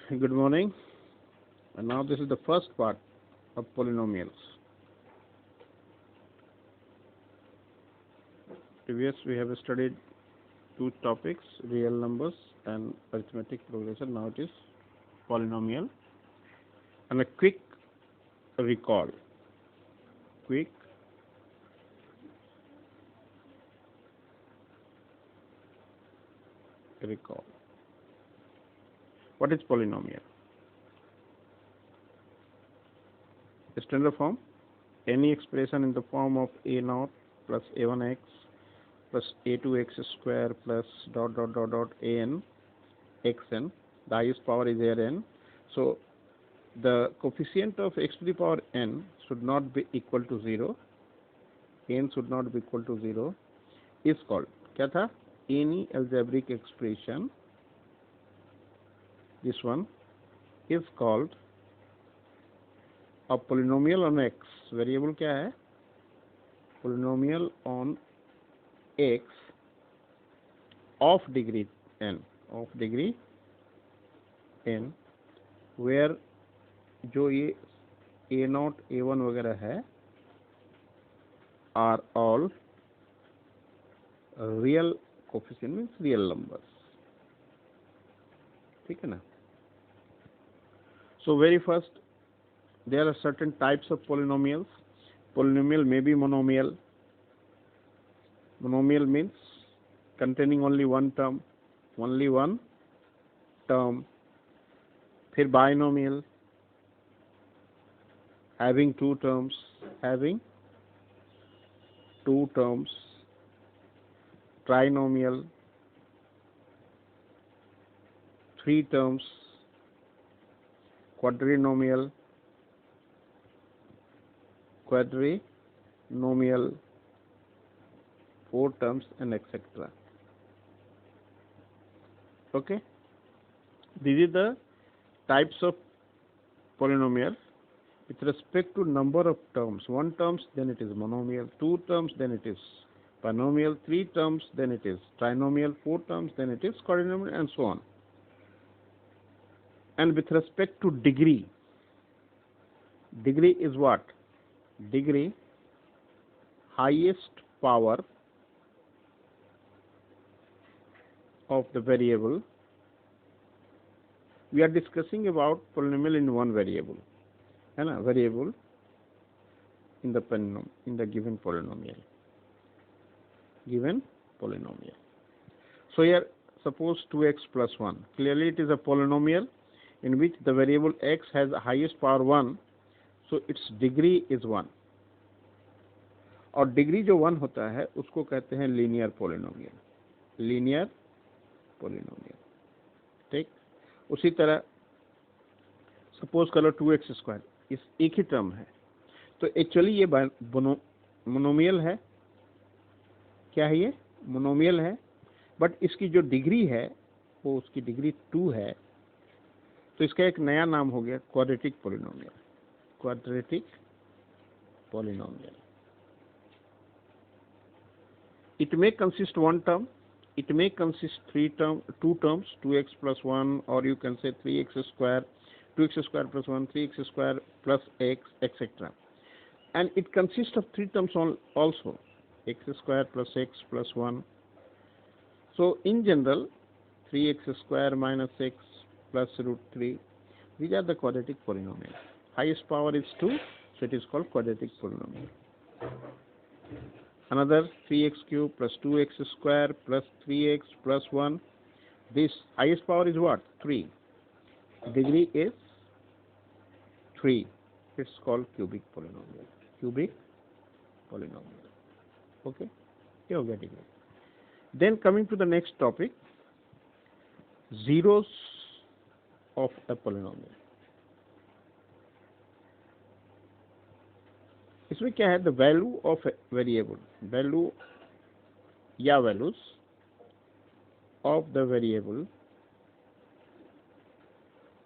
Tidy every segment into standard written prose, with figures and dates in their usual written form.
Good morning. And now this is the first part of polynomials. Previous we have studied two topics, real numbers and arithmetic progression. Now it is polynomial. And a quick recall. Quick recall. What is polynomial? Standard form, any expression in the form of a0 plus a1x plus a2x square plus dot dot dot dot an xn. The highest power is here n. So the coefficient of x to the power n should not be equal to 0. N should not be equal to 0 is called, क्या था? Any algebraic expression, this one is called a polynomial on x. Variable क्या है? Polynomial on x of degree n, where जो ये a0 a1 वगैरह है are all real coefficient, means real numbers. ठीक है ना? So very first, there are certain types of polynomials. Polynomial may be monomial. Monomial means containing only one term. फिर binomial, having two terms. Trinomial, three terms. Quadrinomial, four terms, and etc. Okay, these are the types of polynomial with respect to number of terms. One terms, then it is monomial. Two terms, then it is binomial. Three terms, then it is trinomial. Four terms, then it is quadrinomial, and so on. And with respect to degree is what? Degree, highest power of the variable. We are discussing about polynomial in one variable, है ना? Variable in the given polynomial. So here, suppose 2x plus 1. Clearly, it is a polynomial in which the variable x has the highest power 1, so its degree is 1. और degree जो 1 होता है उसको कहते हैं linear polynomial. ठीक. उसी तरह सपोज करो 2x स्क्वायर, इस एक ही टर्म है, तो एक्चुअली ये मोनोमियल है. क्या है? ये मोनोमियल है, बट इसकी जो डिग्री है वो उसकी डिग्री 2 है, तो इसका एक नया नाम हो गया quadratic polynomial. It may consist one term, it may consist two terms, 2x plus 1, or you can say 3x square, 2x square plus 1, 3x square plus x, etc. And it consists of three terms also, x square plus x plus 1. So in general, 3x square minus x plus root 3, these are the quadratic polynomial. Highest power is 2, so it is called quadratic polynomial. Another 3x cube plus 2x square plus 3x plus 1. This highest power is what? 3. Degree is 3. It's called cubic polynomial. Okay? You get it. Then coming to the next topic, zeros of a polynomial. इसमें क्या है? The value of variable, values of the variable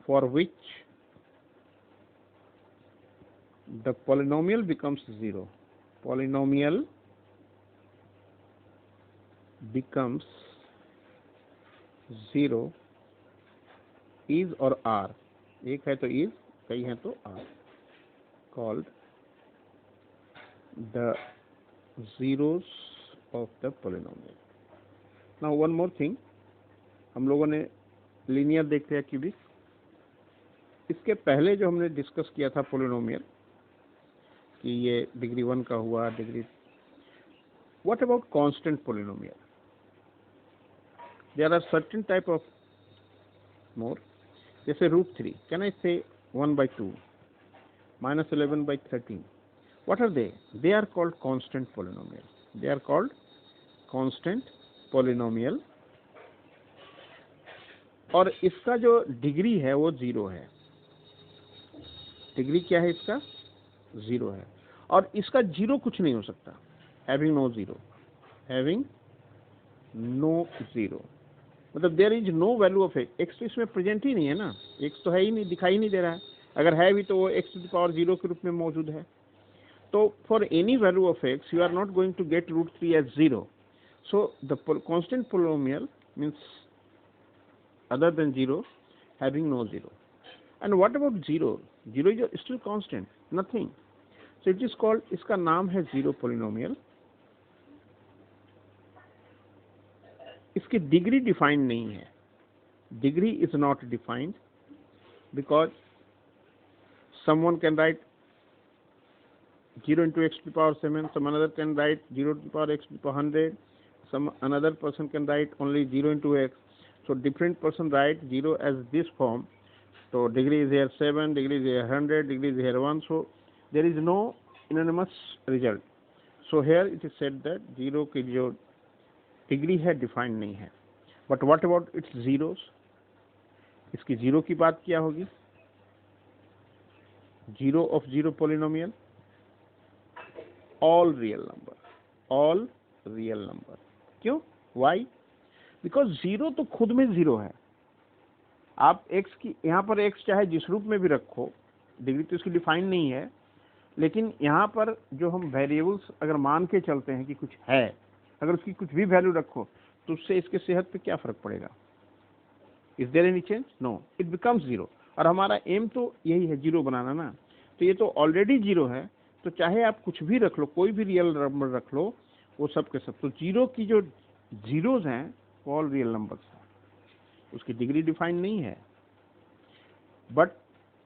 for which the polynomial becomes 0. Polynomial becomes 0 is और are, एक है तो is, कई हैं तो are, called the zeros of the polynomial. Now one more thing, हम लोगों ने लीनियर देख लिया, क्यूबिक। इसके पहले जो हमने डिस्कस किया था पोलिनोमियल कि ये डिग्री 1 का हुआ, degree, what about constant polynomial? There are certain type of more, जैसे √3, कैन आई से 1/2 -11/13? What are they? They are called constant polynomial. They are called constant polynomial. और इसका जो डिग्री है वो 0 है। डिग्री क्या है इसका? 0 है। और इसका 0 कुछ नहीं हो सकता, having no zero, having no zero, मतलब there is no value of x तो इसमें प्रेजेंट ही नहीं है ना, x तो है ही नहीं, दिखाई नहीं दे रहा है। अगर है भी तो वो x⁴ के रूप में मौजूद है। So for any value of x, you are not going to get √3 as 0. So the constant polynomial means other than 0, having no 0. And what about 0? 0 is still constant, nothing. So it is called, इसका नाम है zero polynomial. इसकी degree defined नहीं है। Degree is not defined because someone can write 0 into x⁴, some another can write 0 to the power x⁴100, some another person can write only 0 into x. So different person write 0 as this form. So degree is here 7, degree is here 100, degree is here 1. So there is no unanimous result. So here it is said that 0 की जो degree है defined नहीं है। But what about its zeros? इसकी 0 की बात क्या होगी? 0 of 0 polynomial, all real number, all real number. क्यों? Why? Because 0 तो खुद में 0 है। आप x की, यहाँ पर x चाहे जिस रूप में भी रखो, डिग्री तो इसकी डिफाइन नहीं है, लेकिन यहाँ पर जो हम वेरिएबल्स अगर मान के चलते हैं कि कुछ है, अगर उसकी कुछ भी वैल्यू रखो तो उससे इसके सेहत पे क्या फर्क पड़ेगा? Is there any change? No, it becomes 0। और हमारा एम तो यही है 0 बनाना ना, तो ये तो ऑलरेडी 0 है, तो चाहे आप कुछ भी रख लो, कोई भी रियल नंबर रख लो, वो सब के सब, तो 0 की जो जीरोज हैं वो ऑल रियल नंबर्स हैं, उसकी डिग्री डिफाइंड नहीं है। बट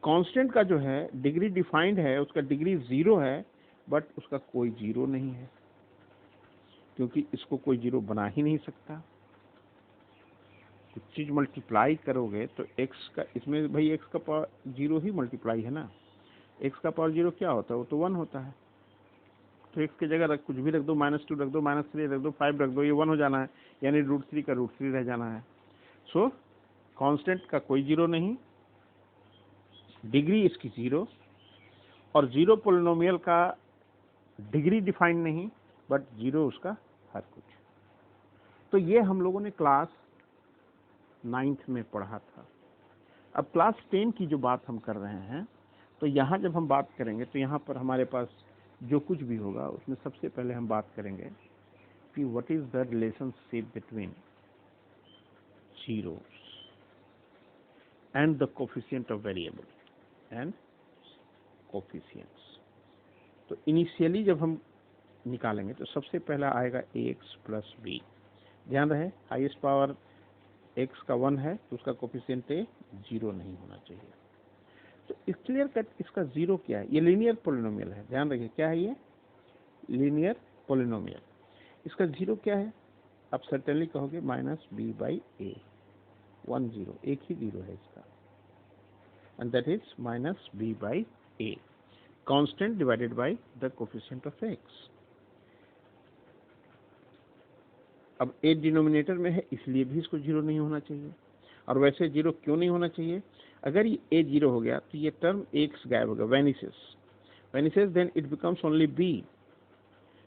कांस्टेंट का जो है डिग्री डिफाइंड है, उसका डिग्री 0 है, बट उसका कोई 0 नहीं है, क्योंकि इसको कोई 0 बना ही नहीं सकता। कुछ चीज मल्टीप्लाई करोगे तो x का, इसमें भाई x का पावर 0 ही मल्टीप्लाई है ना, x का पावर 0 क्या होता है? वो तो 1 होता है। तो x की जगह कुछ भी रख दो, -2 रख दो, -3 रख दो, 5 रख दो, ये 1 हो जाना है, यानी √3 का √3 रह जाना है। सो कांस्टेंट का कोई 0 नहीं, डिग्री इसकी 0, और 0 पोलिनोमियल का डिग्री डिफाइंड नहीं, बट 0 उसका हर कुछ। तो ये हम लोगों ने क्लास 9th में पढ़ा था। अब क्लास 10 की जो बात हम कर रहे हैं, तो यहाँ जब हम बात करेंगे तो यहाँ पर हमारे पास जो कुछ भी होगा उसमें सबसे पहले हम बात करेंगे कि what is the relationship between zeros and the coefficient of variable and coefficients। तो इनिशियली जब हम निकालेंगे तो सबसे पहला आएगा ax प्लस b। ध्यान रहे हाईएस्ट पावर x का 1 है तो उसका कोफिशिएंट 0 नहीं होना चाहिए। तो इस क्लियर कट इसका 0 क्या है? ये लीनियर पोलिनोमियल है, ध्यान रखिए क्या है ये? Linear polynomial. इसका 0 क्या है? आप सर्टेनली कहोगे -b/a, 1 0, एक ही 0 है इसका, and that is -b/a, constant divided by the coefficient of x। अब a डिनोमिनेटर में है इसलिए भी इसको 0 नहीं होना चाहिए। और वैसे 0 क्यों नहीं होना चाहिए? अगर ये a 0 हो गया तो ये टर्म x गायब होगा, vanishes, then it becomes only b।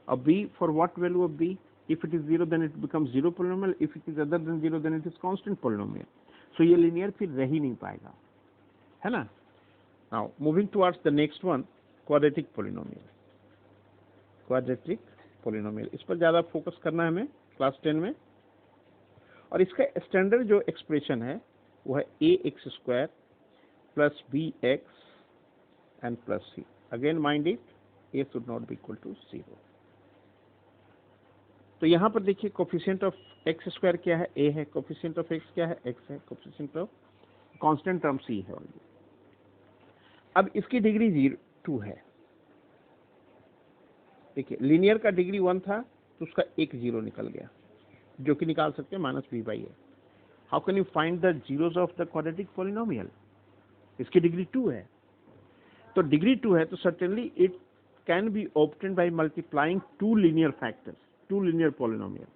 अब b for what value of b? If it is 0 then it becomes 0 polynomial, if it is other than 0 then it is constant polynomial। so ये linear फिर रह ही नहीं पाएगा, है ना? Now moving towards the next one, quadratic polynomial। quadratic polynomial, इस पर ज़्यादा फोकस करना है हमें क्लास 10 में। और इसका स्टैंडर्ड जो एक्सप्रेशन है वो है ax² plus bx and plus c. Again mind it, a should not be equal to 0. तो यहाँ पर देखिए कोफिशिएंट ऑफ x² क्या है, a है, कोफिशिएंट ऑफ x क्या है, x है, coefficient of constant term c है ओनली। अब इसकी डिग्री 2 है। देखिए लीनियर का डिग्री 1 था तो उसका एक 0 निकल गया, जो कि निकाल सकते हैं -b/a। How can you find the zeros of the quadratic polynomial? इसकी डिग्री 2 है, तो डिग्री 2 है तो certainly it can B obtained by multiplying 2 linear factors, 2 linear polynomial.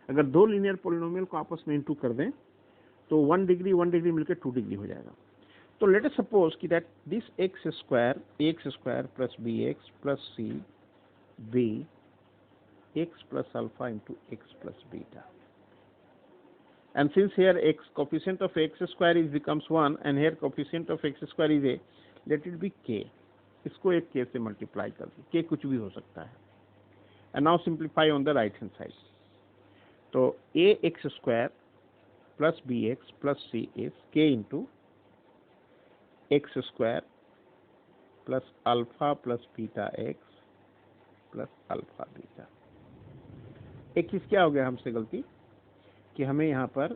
अगर 2 लीनियर पॉलिनोमियल को आपस में इंटू कर दें तो 1 डिग्री मिलकर 2 डिग्री हो जाएगा। तो लेट अस सपोज कि that this ax² plus bx plus c be x plus alpha into x plus beta. And since here x coefficient of x² is becomes 1 and here coefficient of x² is a, let it be k. इसको एक k से multiply कर दो, k कुछ भी हो सकता है। And now simplify on the right hand side. तो ax² plus bx plus c is k into x² plus alpha plus beta x plus alpha beta। एक चीज क्या हो गया हमसे गलती कि हमें यहाँ पर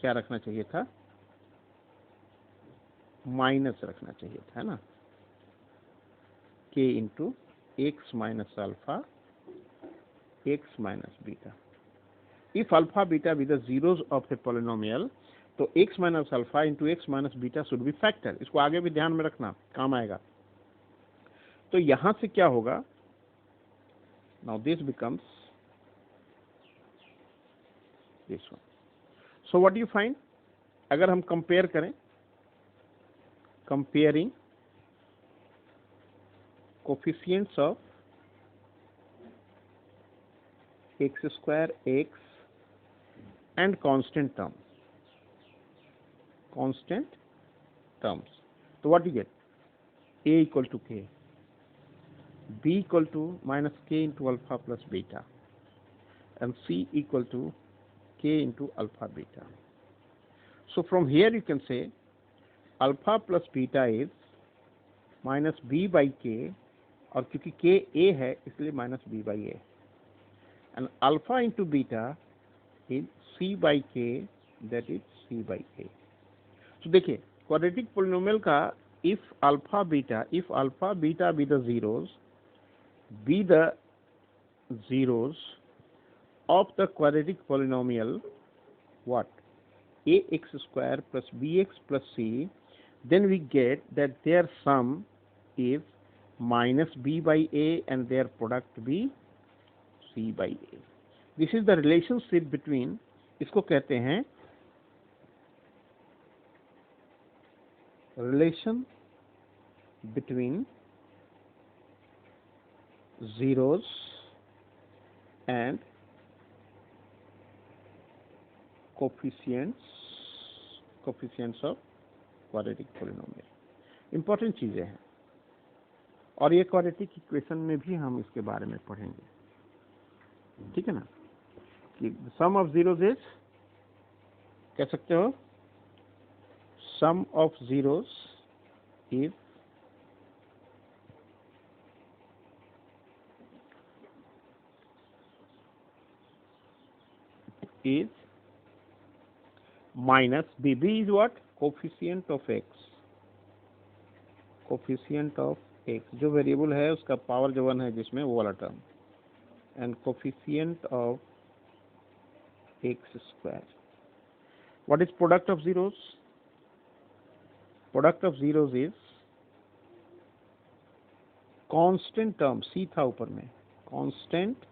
क्या रखना चाहिए था, माइनस रखना चाहिए था, है ना, k into x minus alpha x minus beta. If alpha beta be the zeros of the polynomial, तो x minus alpha into x minus beta should be factor. इसको आगे भी ध्यान में रखना, काम आएगा। तो यहां से क्या होगा, now this becomes this one. So what do you find? अगर हम कंपेयर करें, comparing coefficients of x² x and constant terms. So what do you get? A equal to k, b equal to minus k into alpha plus beta, and c equal to k into alpha beta. So from here you can say alpha plus beta is minus b by k, और क्योंकि k a है इसलिए minus b by a, and alpha into beta is c by k, that is c by a. तो देखिए quadratic polynomial का if alpha beta be the zeros of the quadratic polynomial, what, ax² plus bx plus c, then we get that their sum is minus b by a and their product be c by a. This is the relationship between, इसको कहते हैं relation between zeros and coefficients of quadratic polynomial. Important चीजें हैं, और ये quadratic equation में भी हम इसके बारे में पढ़ेंगे, ठीक है ना, कि सम ऑफ जीरोस इज, कह सकते हो sum of zeros is minus b. b is what? Coefficient of x, जो वेरिएबल है उसका पावर जो 1 है जिसमें, वो वाला term, and coefficient of x². What is product of zeros? Product of zeros is constant term, c था ऊपर में, कांस्टेंट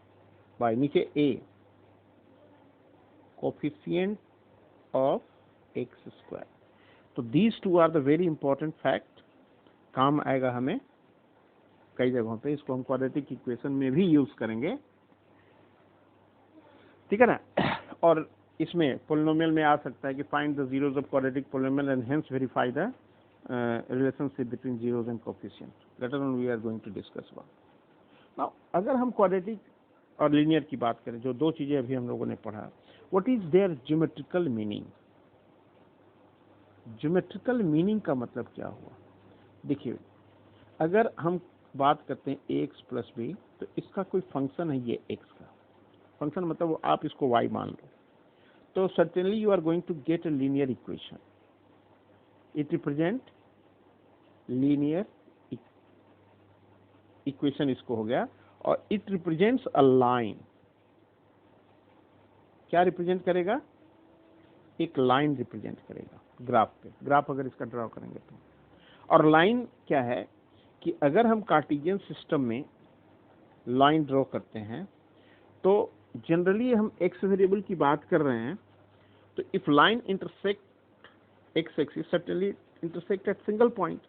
बाय नीचे a, कोफिशिएंट ऑफ x². तो these two are the very important fact, काम आएगा हमें कई जगहों पे, इसको हम क्वाड्रेटिक इक्वेशन में भी यूज करेंगे, ठीक है ना। और इसमें पोलिनोमियल में आ सकता है कि find the zeros of quadratic polynomial and hence verify the relationship between zeros and coefficient. Later on we are going to discuss about. Now अगर हम क्वाड्रेटिक और लीनियर की बात करें, जो दो चीजें अभी हम लोगों ने पढ़ा, what is their geometrical meaning? Geometrical meaning का मतलब क्या हुआ? देखिए, अगर हम बात करते हैं ax प्लस बी, तो इसका कोई फंक्शन है, ये x का फंक्शन, मतलब आप इसको y मान लो, तो certainly you are going to get a linear equation. It represent linear equation, इसको हो गया. और इट रिप्रेजेंट्स अ लाइन. क्या रिप्रेजेंट करेगा? एक लाइन रिप्रेजेंट करेगा ग्राफ पे. ग्राफ अगर इसका ड्रॉ करेंगे तो, और लाइन क्या है कि अगर हम कार्टेशियन सिस्टम में लाइन ड्रॉ करते हैं तो जनरली हम एक्स वेरिएबल की बात कर रहे हैं, तो if line intersect x axis certainly intersect at single point,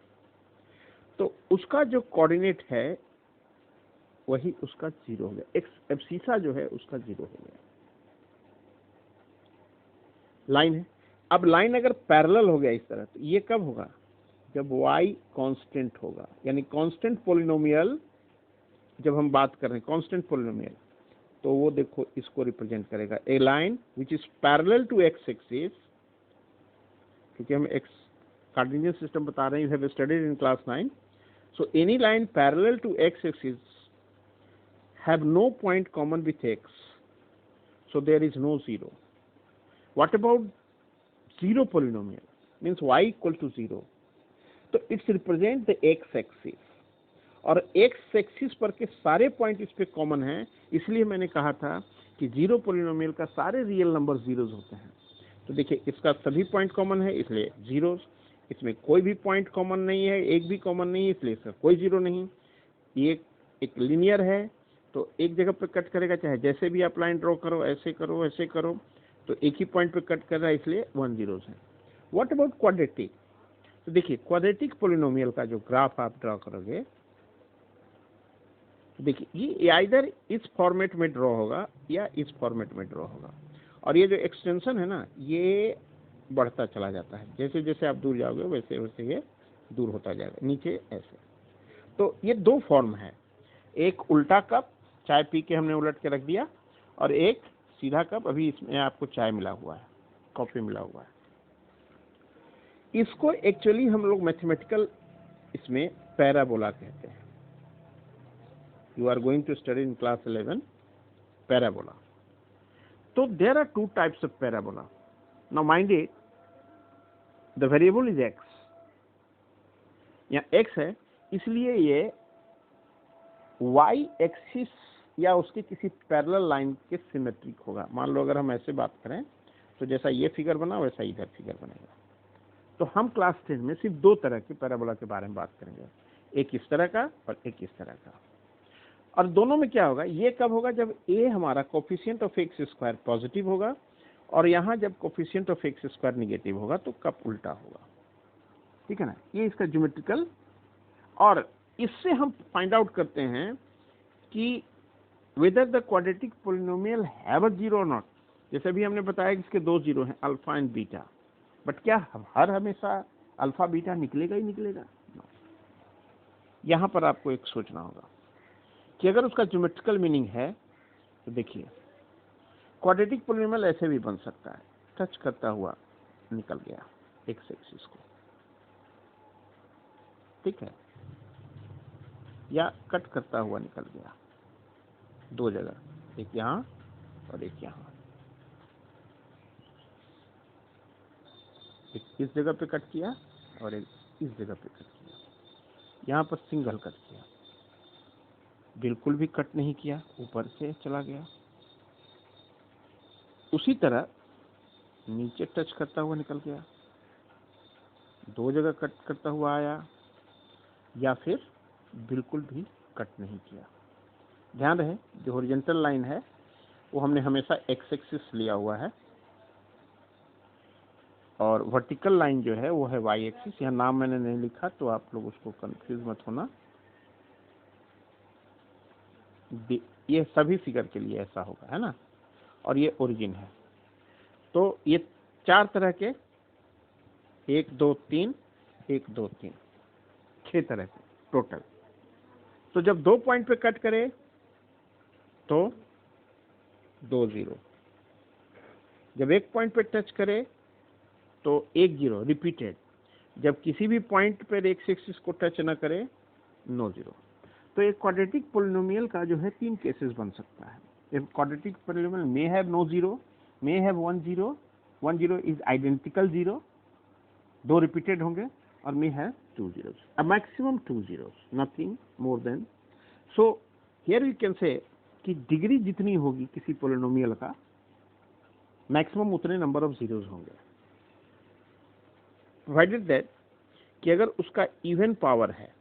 तो उसका जो कोऑर्डिनेट है वही उसका जीरो हो गया. एक्स एब्सिसा जो है उसका जीरो हो गया. लाइन है. अब लाइन अगर पैरेलल हो गया इस तरह, तो ये कब होगा? जब y कांस्टेंट होगा, यानी कांस्टेंट पोलिनोमियल. जब हम बात कर रहे हैं कांस्टेंट पोलिनोमियल, तो वो देखो इसको रिप्रेजेंट करेगा a line which is parallel to x axis. क्योंकि हम एक्स कार्टेशियन सिस्टम बता रहे हैं, you have studied in class 9. So any line parallel to x axis have no point common with X, so there is no zero. What about zero polynomial? Means y equal to 0. तो it's represent the x axis, और x axis पर के सारे point इस पे common हैं. इसलिए मैंने कहा था कि जीरो पोलिनोमियल का सारे रियल नंबर जीरोज होते हैं. तो देखिए, इसका सभी पॉइंट कॉमन है, इसलिए जीरोज. इसमें कोई भी पॉइंट कॉमन नहीं है, एक भी कॉमन नहीं है, इसलिए इसका कोई जीरो नहीं. ये एक लीनियर है, तो एक जगह पे कट करेगा, चाहे जैसे भी आप लाइन ड्रॉ करो, ऐसे करो ऐसे करो, तो एक ही पॉइंट पे कट कर रहा है, इसलिए 1 जीरोज है. What about quadratic? तो देखिए, क्वाड्रेटिक पोलिनोमियल का जो ग्राफ आप ड्रॉ करोगे, तो देखिए ये आइदर इस फॉर्मेट में ड्रॉ होगा या इस फॉर्मेट में ड्रॉ होगा. और ये जो एक्सटेंशन है ना, ये बढ़ता चला जाता है. जैसे जैसे आप दूर जाओगे वैसे वैसे ये दूर होता जाएगा, नीचे ऐसे. तो ये दो फॉर्म है, एक उल्टा कप, चाय पी के हमने उलट के रख दिया, और एक सीधा कप, अभी इसमें आपको चाय मिला हुआ है, कॉफी मिला हुआ है. इसको एक्चुअली हम लोग मैथमेटिकल इसमें पैराबोला कहते हैं. You are going to study in class 11 parabola. तो there are two types of parabola. Now mind it, the variable is X. यहाँ एक्स है, इसलिए ये वाई एक्सिस या उसके किसी पैरेलल लाइन के सिमेट्रिक होगा. मान लो अगर हम ऐसे बात करें, तो जैसा ये फिगर बना वैसा इधर फिगर बनेगा. तो हम क्लास 10 में सिर्फ दो तरह के पैराबोला के बारे में बात करेंगे, एक इस तरह का और एक इस तरह का. और दोनों में क्या होगा? ये कब होगा? जब ए हमारा coefficient of x square positive होगा, और यहाँ जब coefficient of x square negative होगा, तो कब उल्टा होगा. ठीक है ना? ये इसका ज्योमेट्रिकल. और इससे हम फाइंड आउट करते हैं कि whether the quadratic polynomial have a zero or not. जैसे भी हमने बताया कि इसके दो जीरो हैं, अल्फा एंड बीटा. बट क्या हर हमेशा अल्फा बीटा निकलेगा ही निकलेगा? no. यहाँ पर आपको एक सोचना होगा कि अगर उसका ज्योमेट्रिकल मीनिंग है, तो देखिए क्वाड्रेटिक पोलिनोमियल ऐसे भी बन सकता है, टच करता हुआ निकल गया एक्स एक्सिस को, ठीक है, या कट करता हुआ निकल गया दो जगह, एक यहाँ और एक यहाँ. एक इस जगह पे कट किया और एक इस जगह पे कट किया. यहाँ पर सिंगल कट किया, बिल्कुल भी कट नहीं किया, ऊपर से चला गया. उसी तरह नीचे टच करता हुआ निकल गया, दो जगह कट करता हुआ आया, या फिर बिल्कुल भी कट नहीं किया. ध्यान रहे, जो हॉरिजॉन्टल लाइन है वो हमने हमेशा एक्स एक्सिस लिया हुआ है, और वर्टिकल लाइन जो है वो है वाई एक्सिस. यहाँ नाम मैंने नहीं लिखा, तो आप लोग उसको कंफ्यूज मत होना. ये सभी फिगर के लिए ऐसा होगा, है ना. और ये ओरिजिन है. तो ये चार तरह के, 1 2 3 1 2 3 6 तरह के टोटल. तो जब दो पॉइंट पे कट करे तो 2 जीरो, जब एक पॉइंट पे टच करे तो एक जीरो रिपीटेड, जब किसी भी पॉइंट पर एक्स एक्सिस को टच ना करे, नो जीरो। तो एक क्वाड्रेटिक पॉलिनोमियल का जो है 3 केसेस बन सकता है। एक quadratic polynomial may have no zero, may have one zero is identical zero, 2 repeated होंगे, और may have 2 zeros, a maximum 2 zeros, nothing more than। so here we can say कि डिग्री जितनी होगी किसी पॉलिनोमियल का, मैक्सिमम उतने number of zeros होंगे, provided that कि अगर उसका इवन पावर है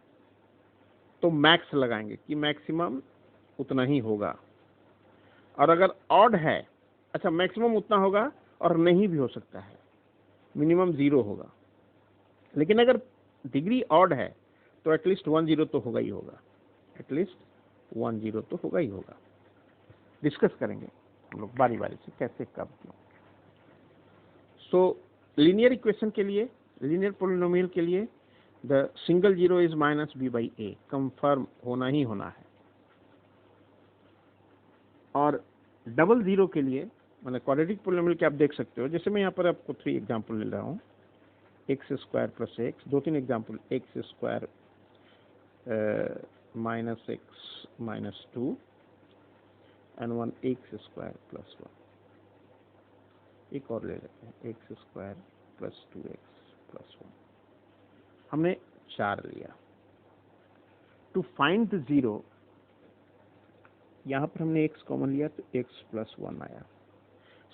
तो मैक्स लगाएंगे कि मैक्सिमम उतना ही होगा, और अगर ऑड है, अच्छा मैक्सिमम उतना होगा और नहीं भी हो सकता है, मिनिमम 0 होगा, लेकिन अगर डिग्री ऑड है तो एटलीस्ट 1 जीरो तो होगा ही होगा, एटलीस्ट 1 जीरो तो होगा ही होगा। डिस्कस करेंगे हम लोग बारी बारी से कैसे कब क्यों। सो लीनियर इक्वेशन के लिए, लीनियर पॉलिनोमियल के लिए the single zero is minus b by a, confirm होना ही होना है। और डबल जीरो के लिए, मतलब क्वाड्रेटिक पॉलिनोमियल के आप देख सकते हो, जैसे मैं यहाँ पर आपको 3 एग्जाम्पल ले रहा हूँ, x square plus x, 2-3 example, x square minus x minus 2 and 1 x square plus 1। एक और ले लेते हैं, x square plus 2x plus 1। हमने 4 लिया। टू फाइंड द जीरो, यहाँ पर हमने x कॉमन लिया तो x प्लस 1 आया।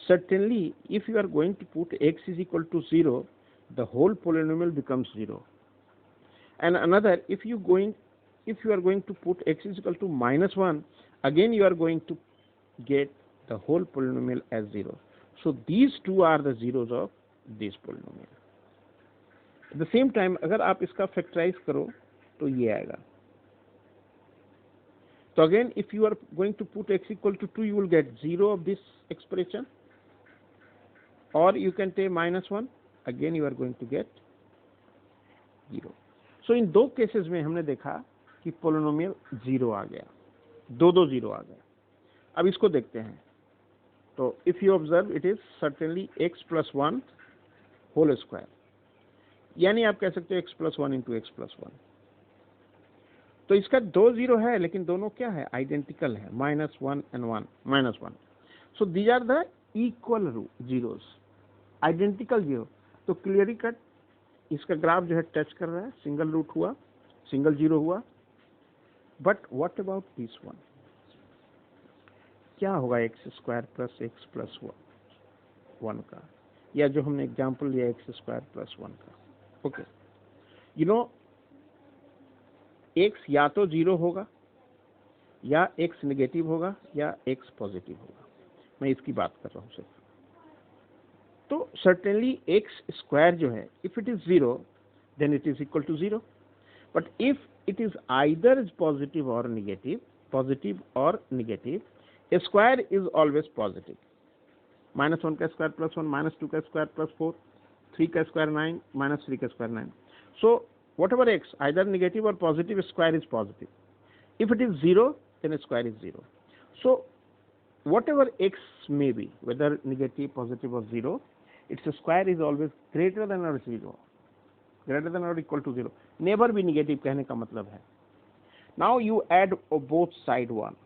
Certainly, if you are going to put x is equal to 0, the whole polynomial becomes 0. And another, if you are going to put x is equal to minus 1, again you are going to get the whole polynomial as 0. So these two are the zeros of this polynomial. At the same time, अगर आप इसका factorise करो तो ये आएगा। So again, if you are going to put x equal to 2, you will get 0 of this expression, or you can take minus 1, again you are going to get 0. So in 2 cases में हमने देखा कि polynomial 0 आ गया, 2 0 आ गया। अब इसको देखते हैं। तो if you observe, it is certainly x plus 1 whole square, यानी आप कह सकते हो x plus 1 into x plus 1। तो इसका 2 जीरो है, लेकिन दोनों क्या है, आइडेंटिकल है, minus 1 and 1 minus 1। So these are the equal zeros, identical zero. तो क्लियरली कट इसका ग्राफ जो है टच कर रहा है, सिंगल रूट हुआ, सिंगल जीरो हुआ। But what about this one, क्या होगा x square plus x plus 1 का, या जो हमने एग्जाम्पल लिया एक्स स्क्वायर प्लस 1 का। ओके, यू नो x या तो 0 होगा, या x नेगेटिव होगा, या x पॉजिटिव होगा। मैं इसकी बात कर रहा हूँ सिर्फ। तो सर्टेनली एक्स स्क्वायर जो है, if it is 0 then it is equal to 0, but if it is either positive और negative, square is always positive. Minus 1 का स्क्वायर प्लस 1, माइनस 2 का स्क्वायर प्लस 4, 3 का स्क्वायर 9, माइनस 3 का square 9। So whatever x, either negative or positive, square is positive. If it is 0, then square is 0. So whatever x may be, whether negative, positive or 0, its square is always greater than or 0, greater than or equal to 0. Never be negative कहने का मतलब है। Now you add both side 1.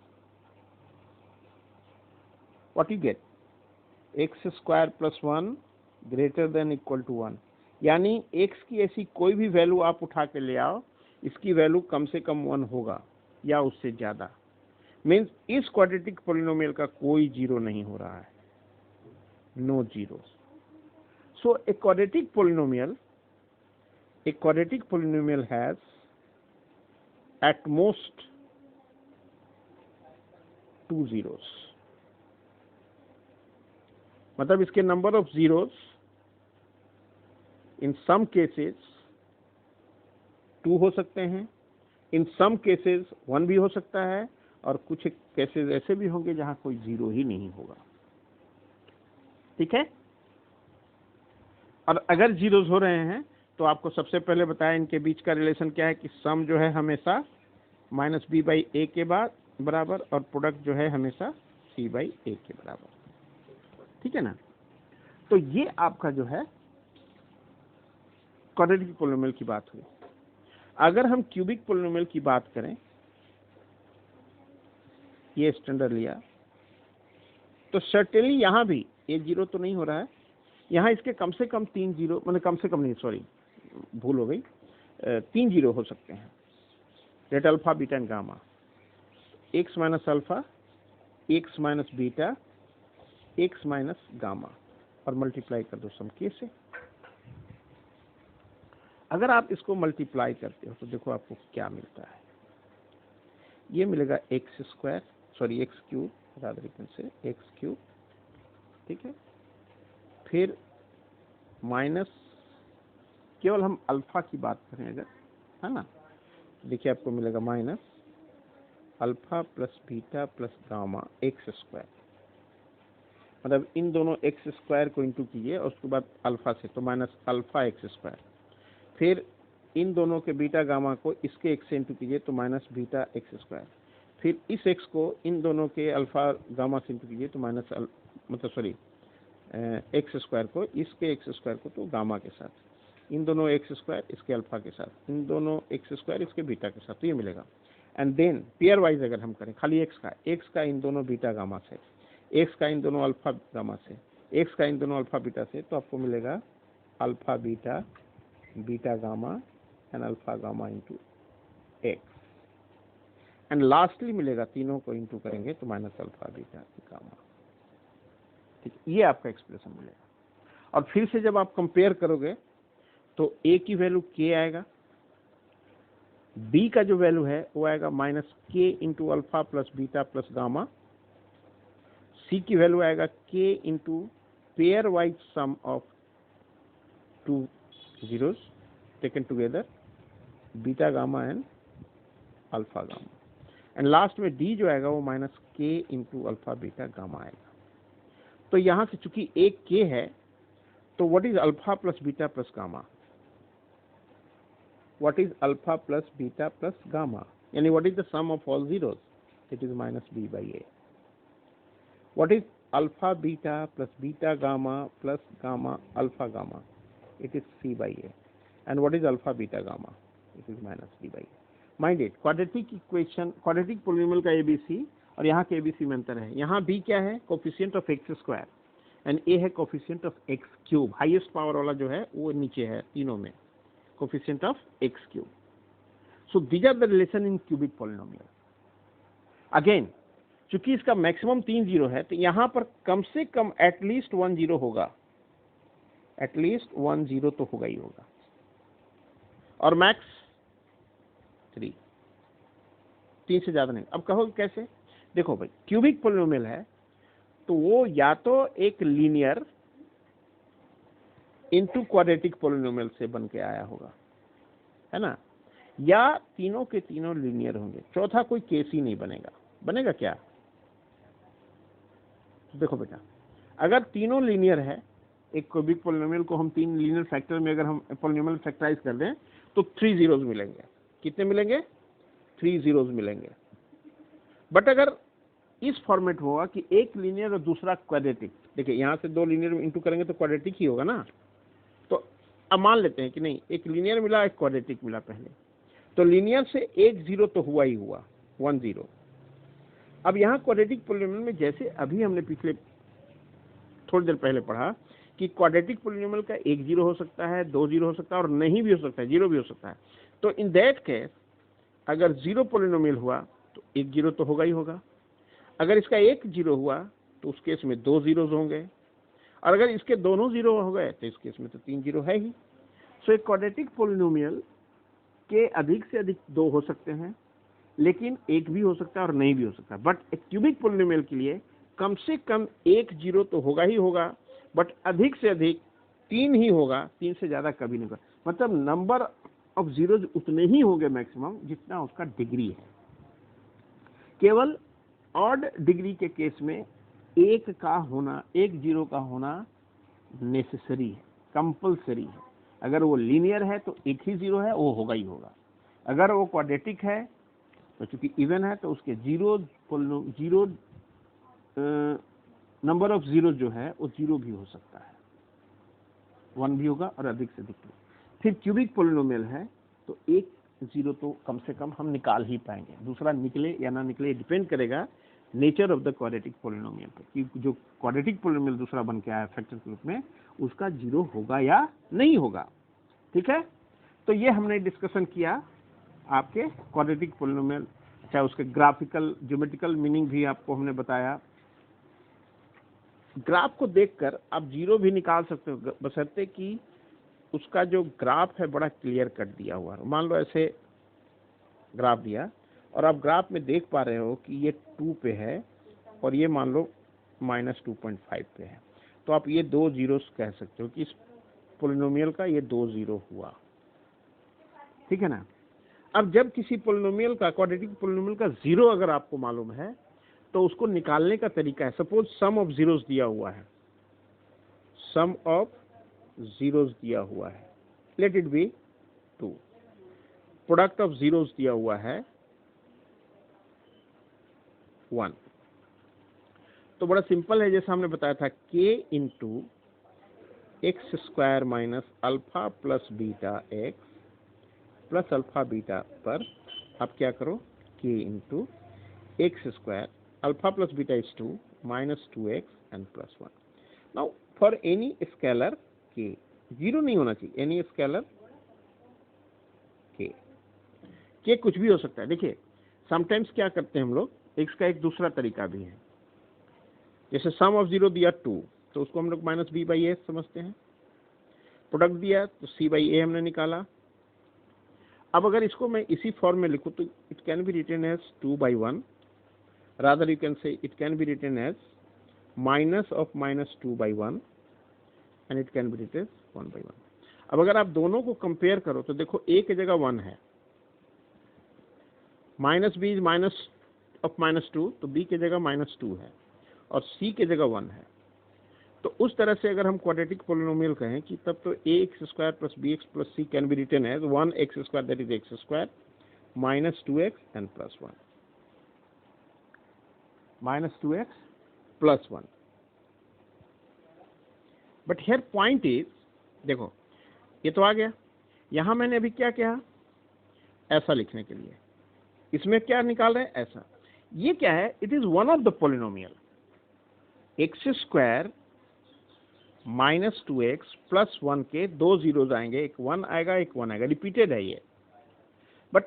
What you get? x square plus 1 greater than equal to 1. यानी x की ऐसी कोई भी value आप उठा के ले आओ, इसकी वैल्यू कम से कम 1 होगा या उससे ज्यादा। मीन्स इस क्वाड्रेटिक पॉलिनोमियल का कोई जीरो नहीं हो रहा है, no zero. So a quadratic polynomial has at most 2 zeros। मतलब इसके number of zeros in some cases 2 हो सकते हैं, इन सम केसेस 1 भी हो सकता है, और कुछ केसेस ऐसे भी होंगे जहां कोई जीरो ही नहीं होगा। ठीक है। और अगर जीरोस हो रहे हैं तो आपको सबसे पहले बताया इनके बीच का रिलेशन क्या है, कि सम जो है हमेशा माइनस बी बाई ए के बराबर, और प्रोडक्ट जो है हमेशा सी बाई ए के बराबर। ठीक है ना। तो ये आपका जो है क्वाड्रेटिक पोलिनोमियल की बात हुई। अगर हम क्यूबिक पोलिनोमियल की बात करें, ये स्टैंडर्ड लिया, तो सर्टेनली यहाँ भी एक जीरो तो नहीं हो रहा है, यहाँ इसके कम से कम 3 जीरो, मतलब कम से कम नहीं, सॉरी भूल हो गई, 3 जीरो हो सकते हैं। Let alpha beta and gamma, x minus alpha, x minus beta, x minus gamma, और मल्टीप्लाई कर दो सम के से। अगर आप इसको मल्टीप्लाई करते हो तो देखो आपको क्या मिलता है। ये मिलेगा x square, sorry x cube, rather you can से एक्स क्यूब, ठीक है। फिर माइनस, केवल हम अल्फा की बात करें अगर, है ना, देखिए आपको मिलेगा minus alpha plus beta plus gamma x square, मतलब इन दोनों एक्स स्क्वायर को इंटू कीजिए और उसके बाद अल्फा से, तो माइनस अल्फा एक्स स्क्वायर। फिर इन दोनों के बीटा गामा को इसके एक्स से इंटू कीजिए तो माइनस बीटा एक्स स्क्वायर। फिर इस एक्स को इन दोनों के अल्फा गामा से इंटू कीजिए तो माइनस मतलब सॉरी एक्स स्क्वायर को इसके एक्स स्क्वायर को तो गामा के साथ, इन दोनों एक्स स्क्वायर इसके अल्फा के साथ, इन दोनों एक्स स्क्वायर इसके बीटा के साथ, तो ये मिलेगा। एंड देन पेयर वाइज अगर हम करें खाली एक्स का इन दोनों बीटा गामा से, एक्स का इन दोनों अल्फा गामा से, एक्स का इन दोनों अल्फा बीटा से, तो आपको मिलेगा alpha beta, beta gamma and alpha gamma into x, and lastly मिलेगा तीनों को इंटू करेंगे तो माइनस अल्फा बीटा गामा, ठीक, ये आपका एक्सप्रेशन मिलेगा। और फिर से जब आप कंपेयर करोगे तो ए की वैल्यू के आएगा, बी का जो वैल्यू है वो आएगा माइनस के into alpha plus beta plus gamma, C की वैल्यू आएगा के into pairwise sum of 2 zeros taken together, beta gamma and alpha gamma, and last में डी जो आएगा वो माइनस के इंटू अल्फा बीटा गामा आएगा। तो यहां से चूंकि एक के है तो what is alpha plus beta plus gamma, what is alpha plus beta plus gamma, यानी what is the sum of all zeros, it is minus b by a. What is alpha beta plus beta gamma plus gamma alpha gamma, it is c by a, and what is alpha beta gamma, it is minus b by a. Mind it, quadratic equation, quadratic polynomial का abc और यहाँ के abc में अंतर है। यहाँ b क्या है, coefficient of x square, and a है coefficient of x cube, highest power वाला जो है वो नीचे है तीनों में, coefficient of x cube. So these are the relation in cubic polynomial. Again चूंकि इसका मैक्सिमम 3 जीरो है तो यहाँ पर कम से कम एटलीस्ट 1 जीरो होगा, एटलीस्ट 1 जीरो तो होगा ही होगा, और मैक्स 3 से ज्यादा नहीं। अब कहो कैसे, देखो भाई क्यूबिक पॉलिनोमियल है तो वो या तो एक लीनियर इनटू क्वाड्रेटिक पॉलिनोमियल से बन के आया होगा, है ना, या तीनों के तीनों लीनियर होंगे, चौथा कोई केस ही नहीं बनेगा। बनेगा क्या, तो देखो बेटा अगर तीनों लीनियर है, एक क्यूबिक पॉलिनोमियल को हम 3 लीनियर फैक्टर में अगर हम पॉलिनोमियल फैक्टराइज कर दें तो 3 जीरोस मिलेंगे। कितने मिलेंगे, 3 जीरोस मिलेंगे। बट अगर इस फॉर्मेट होगा कि एक लीनियर और दूसरा क्वाड्रेटिक, देखिए यहाँ से 2 लीनियर इंटू करेंगे तो क्वाड्रेटिक ही होगा ना, तो अब मान लेते हैं कि नहीं एक लीनियर मिला एक क्वाड्रेटिक मिला पहले, तो लीनियर से 1 जीरो तो हुआ ही हुआ, 1 जीरो। अब यहाँ क्वाड्रेटिक पॉलिनोमियल में जैसे अभी हमने पिछले थोड़ी देर पहले पढ़ा कि क्वाड्रेटिक पॉलिनोमियल का 1 जीरो हो सकता है, 2 जीरो हो सकता है और नहीं भी हो सकता है, जीरो भी हो सकता है। तो इन दैट केस अगर जीरो पॉलिनोमियल हुआ तो 1 जीरो तो होगा ही होगा, अगर इसका 1 जीरो हुआ तो उस केस में 2 जीरोस होंगे, और अगर इसके दोनों जीरो हो गए तो इस केस में तो 3 जीरो है ही। सो एक क्वाड्रेटिक पॉलिनोमियल के अधिक से अधिक 2 हो सकते हैं, लेकिन 1 भी हो सकता है और नहीं भी हो सकता। बट एक क्यूबिक पॉलिनोमियल के लिए कम से कम 1 जीरो तो होगा ही होगा, बट अधिक से अधिक 3 ही होगा, 3 से ज्यादा कभी नहीं होगा। मतलब नंबर ऑफ जीरोज उतने ही होंगे मैक्सिमम जितना उसका डिग्री है। केवल ऑड डिग्री के केस में 1 का होना, 1 जीरो का होना नेसेसरी है, कंपल्सरी है। अगर वो लीनियर है तो 1 ही जीरो है, वो होगा ही होगा। अगर वो क्वाड्रेटिक है तो चूंकि इवन है तो उसके जीरो नंबर ऑफ जीरो जो है वो जीरो भी हो सकता है, 1 भी होगा और अधिक से अधिक भी। फिर क्यूबिक पोलिनोमियल है तो एक जीरो तो कम से कम हम निकाल ही पाएंगे, दूसरा निकले या ना निकले डिपेंड करेगा nature of the quadratic polynomial पे कि जो क्वाड्रेटिक पोलिनोमियल दूसरा बन के आया फैक्टर के रूप में उसका जीरो होगा या नहीं होगा। ठीक है, तो ये हमने डिस्कशन किया आपके क्वाड्रेटिक पोलिनोमियल, चाहे उसके ग्राफिकल ज्योमेट्रिकल मीनिंग भी आपको हमने बताया। ग्राफ को देखकर आप जीरो भी निकाल सकते हो बशर्ते कि उसका जो ग्राफ है बड़ा क्लियर कट दिया हुआ है। मान लो ऐसे ग्राफ दिया और आप ग्राफ में देख पा रहे हो कि ये 2 पे है और ये मान लो -2.5 पे है, तो आप ये 2 जीरोस कह सकते हो कि इस पोलिनोमियल का ये 2 जीरो हुआ। ठीक है ना। अब जब किसी पोलिनोमियल का क्वाड्रेटिक पोलिनोमियल का जीरो अगर आपको मालूम है तो उसको निकालने का तरीका है, सपोज सम ऑफ जीरोस दिया हुआ है, सम ऑफ जीरोस दिया हुआ है, let it be 2, product of zeros दिया हुआ है 1। तो बड़ा सिंपल है, जैसा हमने बताया था k into x square minus alpha plus beta x plus alpha beta पर आप क्या करो k into x square alpha plus beta is 2 minus 2x and plus 1। Now for any scalar k, zero नहीं होना चाहिए, एनी स्केलर k कुछ भी हो सकता है। देखिए समटाइम्स क्या करते हैं हम लोग, इसका एक दूसरा तरीका भी है, जैसे सम ऑफ जीरो दिया 2 तो उसको हम लोग -b/a समझते हैं, प्रोडक्ट दिया तो c/a हमने निकाला। अब अगर इसको मैं इसी फॉर्म में लिखूं तो it can be written as 2/1, rather you can say it can be written as minus of -2/1 and it can be written 1/1। अब अगर आप दोनों को कंपेयर करो तो देखो a की जगह 1 है, -b इज माइनस ऑफ -2 तो b की जगह -2 है और c की जगह 1 है। तो उस तरह से अगर हम क्वाड्रेटिक पोलिनोमियल कहें कि तब तो ax square plus bx plus c can be written as 1x square that is x square minus 2x and plus 1, minus 2x plus 1। But here point is, देखो ये तो आ गया, यहां मैंने अभी क्या किया ऐसा लिखने के लिए, इसमें क्या निकाल रहे हैं ऐसा, ये क्या है, it is one of the polynomial x square minus 2x plus 1 के 2 जीरोज आएंगे, एक 1 आएगा एक 1 आएगा, रिपीटेड है ये। बट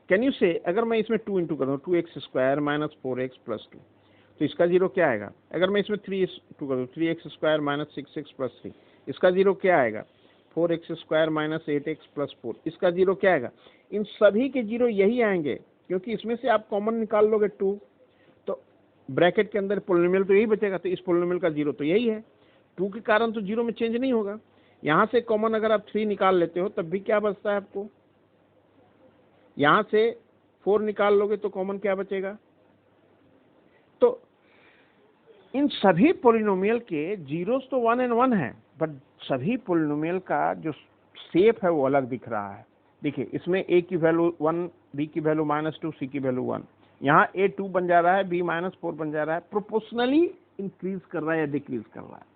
कैन यू से अगर मैं इसमें 2 इंटू कर दूं 2x square minus 4x plus 2 तो इसका जीरो क्या आएगा। अगर मैं इसमें 3 इंटू कर दूं 3x square minus 6x plus 3 इसका जीरो क्या आएगा, 4x square minus 8x plus 4 इसका जीरो क्या आएगा। इन सभी के जीरो यही आएंगे क्योंकि इसमें से आप कॉमन निकाल लोगे 2 तो ब्रैकेट के अंदर पोलिनोमियल तो यही बचेगा, तो इस पोलिनोमियल का जीरो तो यही है, 2 के कारण तो जीरो में चेंज नहीं होगा। यहां से कॉमन अगर आप 3 निकाल लेते हो तब भी क्या बचता है आपको, यहां से 4 निकाल लोगे तो कॉमन क्या बचेगा। तो इन सभी पोलिनोमियल के जीरोस तो 1 एंड 1 है, बट सभी पोलिनोमियल का जो शेप है वो अलग दिख रहा है। देखिए इसमें a की वैल्यू 1, b की वैल्यू -2, c की वैल्यू 1, यहाँ a 2 बन जा रहा है, b -4 बन जा रहा है, प्रोपोर्शनली इंक्रीज कर रहा है या डिक्रीज कर रहा है।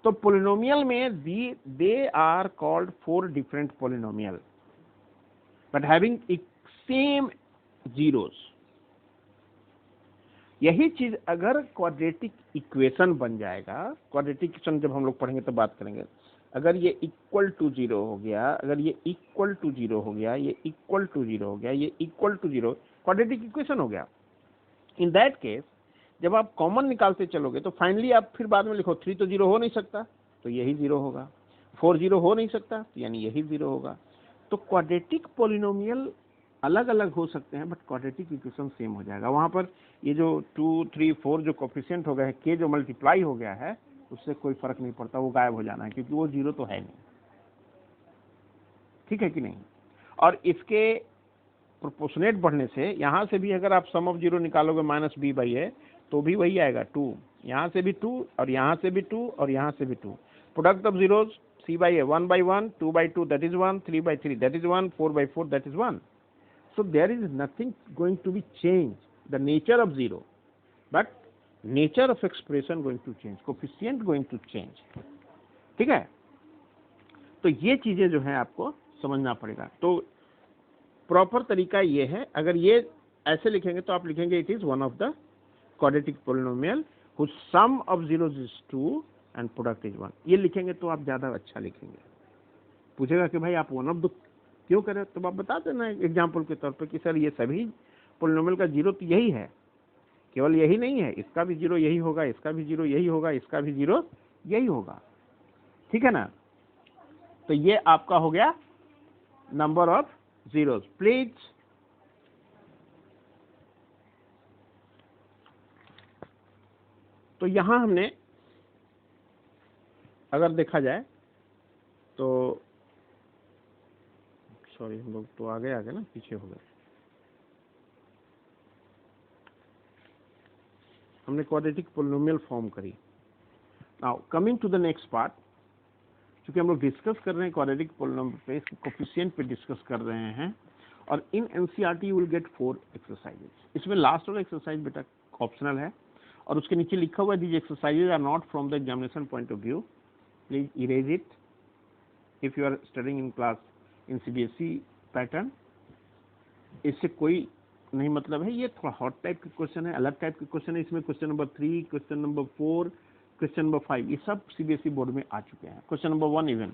तो पोलिनोमियल में they are called 4 different polynomial but having same zeros. यही चीज अगर क्वाड्रेटिक इक्वेशन बन जाएगा, क्वाड्रेटिक इक्वेशन जब हम लोग पढ़ेंगे तो बात करेंगे, अगर ये इक्वल टू 0 हो गया, अगर ये इक्वल टू 0 हो गया, ये इक्वल टू 0 हो गया, ये इक्वल टू 0, क्वाड्रेटिक इक्वेशन हो गया। इन दैट केस जब आप कॉमन निकालते चलोगे तो फाइनली आप फिर बाद में लिखो 3 तो 0 हो नहीं सकता तो यही 0 होगा, 4 0 हो नहीं सकता तो यानी यही 0 होगा। तो क्वाड्रेटिक पोलिनोमियल अलग अलग हो सकते हैं बट क्वाड्रेटिक इक्वेशन सेम हो जाएगा। वहां पर ये जो 2 3 4 जो कोफिशिएंट हो गए हैं, k जो मल्टीप्लाई हो गया है उससे कोई फर्क नहीं पड़ता, वो गायब हो जाना है क्योंकि वो 0 तो है नहीं। ठीक है कि नहीं। और इसके प्रोपोर्शनेट बढ़ने से यहां से भी अगर आप सम ऑफ 0 निकालोगे -b/a तो भी वही आएगा 2, यहां से भी 2 और यहां से भी 2 और यहां से भी 2, product of zeros c/a 1/1, 2/2 that is 1, 3/3 that is 1, 4/4 that is 1. So there is nothing going to be changed, the nature of 0, but nature of expression going to change, coefficient going to change. ठीक है। तो ये चीजें जो है आपको समझना पड़ेगा। तो प्रॉपर तरीका ये है, अगर ये ऐसे लिखेंगे तो आप लिखेंगे it is one of the quadratic polynomial whose sum of zeros is 2 and product is 1। ये लिखेंगे तो आप ज्यादा अच्छा लिखेंगे। पूछेगा कि भाई आप वन ऑफ द क्यों करें, तो आप बता देना एग्जाम्पल के तौर पर कि सर ये सभी पोलिनोमियल का जीरो तो यही है, केवल यही नहीं है, इसका भी जीरो यही होगा, इसका भी जीरो यही होगा, इसका भी जीरो यही होगा। ठीक है ना। तो ये आपका हो गया नंबर ऑफ जीरोस। प्लीज तो यहां हमने अगर देखा जाए तो सॉरी हम लोग तो आगे ना पीछे हो गए। हमने क्वाड्रेटिक पोलिनोमियल फॉर्म करी। Now coming to the next part, क्योंकि हम लोग डिस्कस कर रहे हैं क्वाड्रेटिक पोलिनोमियल पे, कोफिशिएंट पे डिस्कस कर रहे हैं, और in NCERT you will get 4 exercises. इसमें लास्ट वाला एक्सरसाइज बेटा ऑप्शनल है, और उसके नीचे लिखा हुआ है these exercises are not from the examination point of view, please erase it if you are studying in class in CBSE pattern. इससे कोई नहीं मतलब है, ये थोड़ा हॉट टाइप के क्वेश्चन है, अलग टाइप के क्वेश्चन है। इसमें question number 3, question number 4, question number 5 ये सब सीबीएसई बोर्ड में आ चुके हैं, क्वेश्चन नंबर 1 इवन।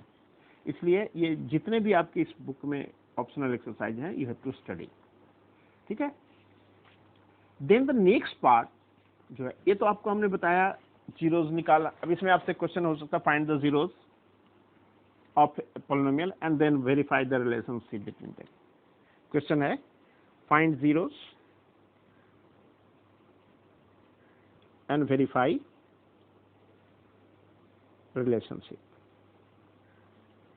इसलिए ये जितने भी आपके इस बुक में ऑप्शनल एक्सरसाइज हैं, यू हैव टू स्टडी। ठीक है। देन द नेक्स्ट पार्ट जो है, ये तो आपको हमने बताया जीरोस निकाला। अब इसमें आपसे क्वेश्चन हो सकता है find the zeros of polynomial and then verify the relationship between them. Question है find zeros and verify relationship.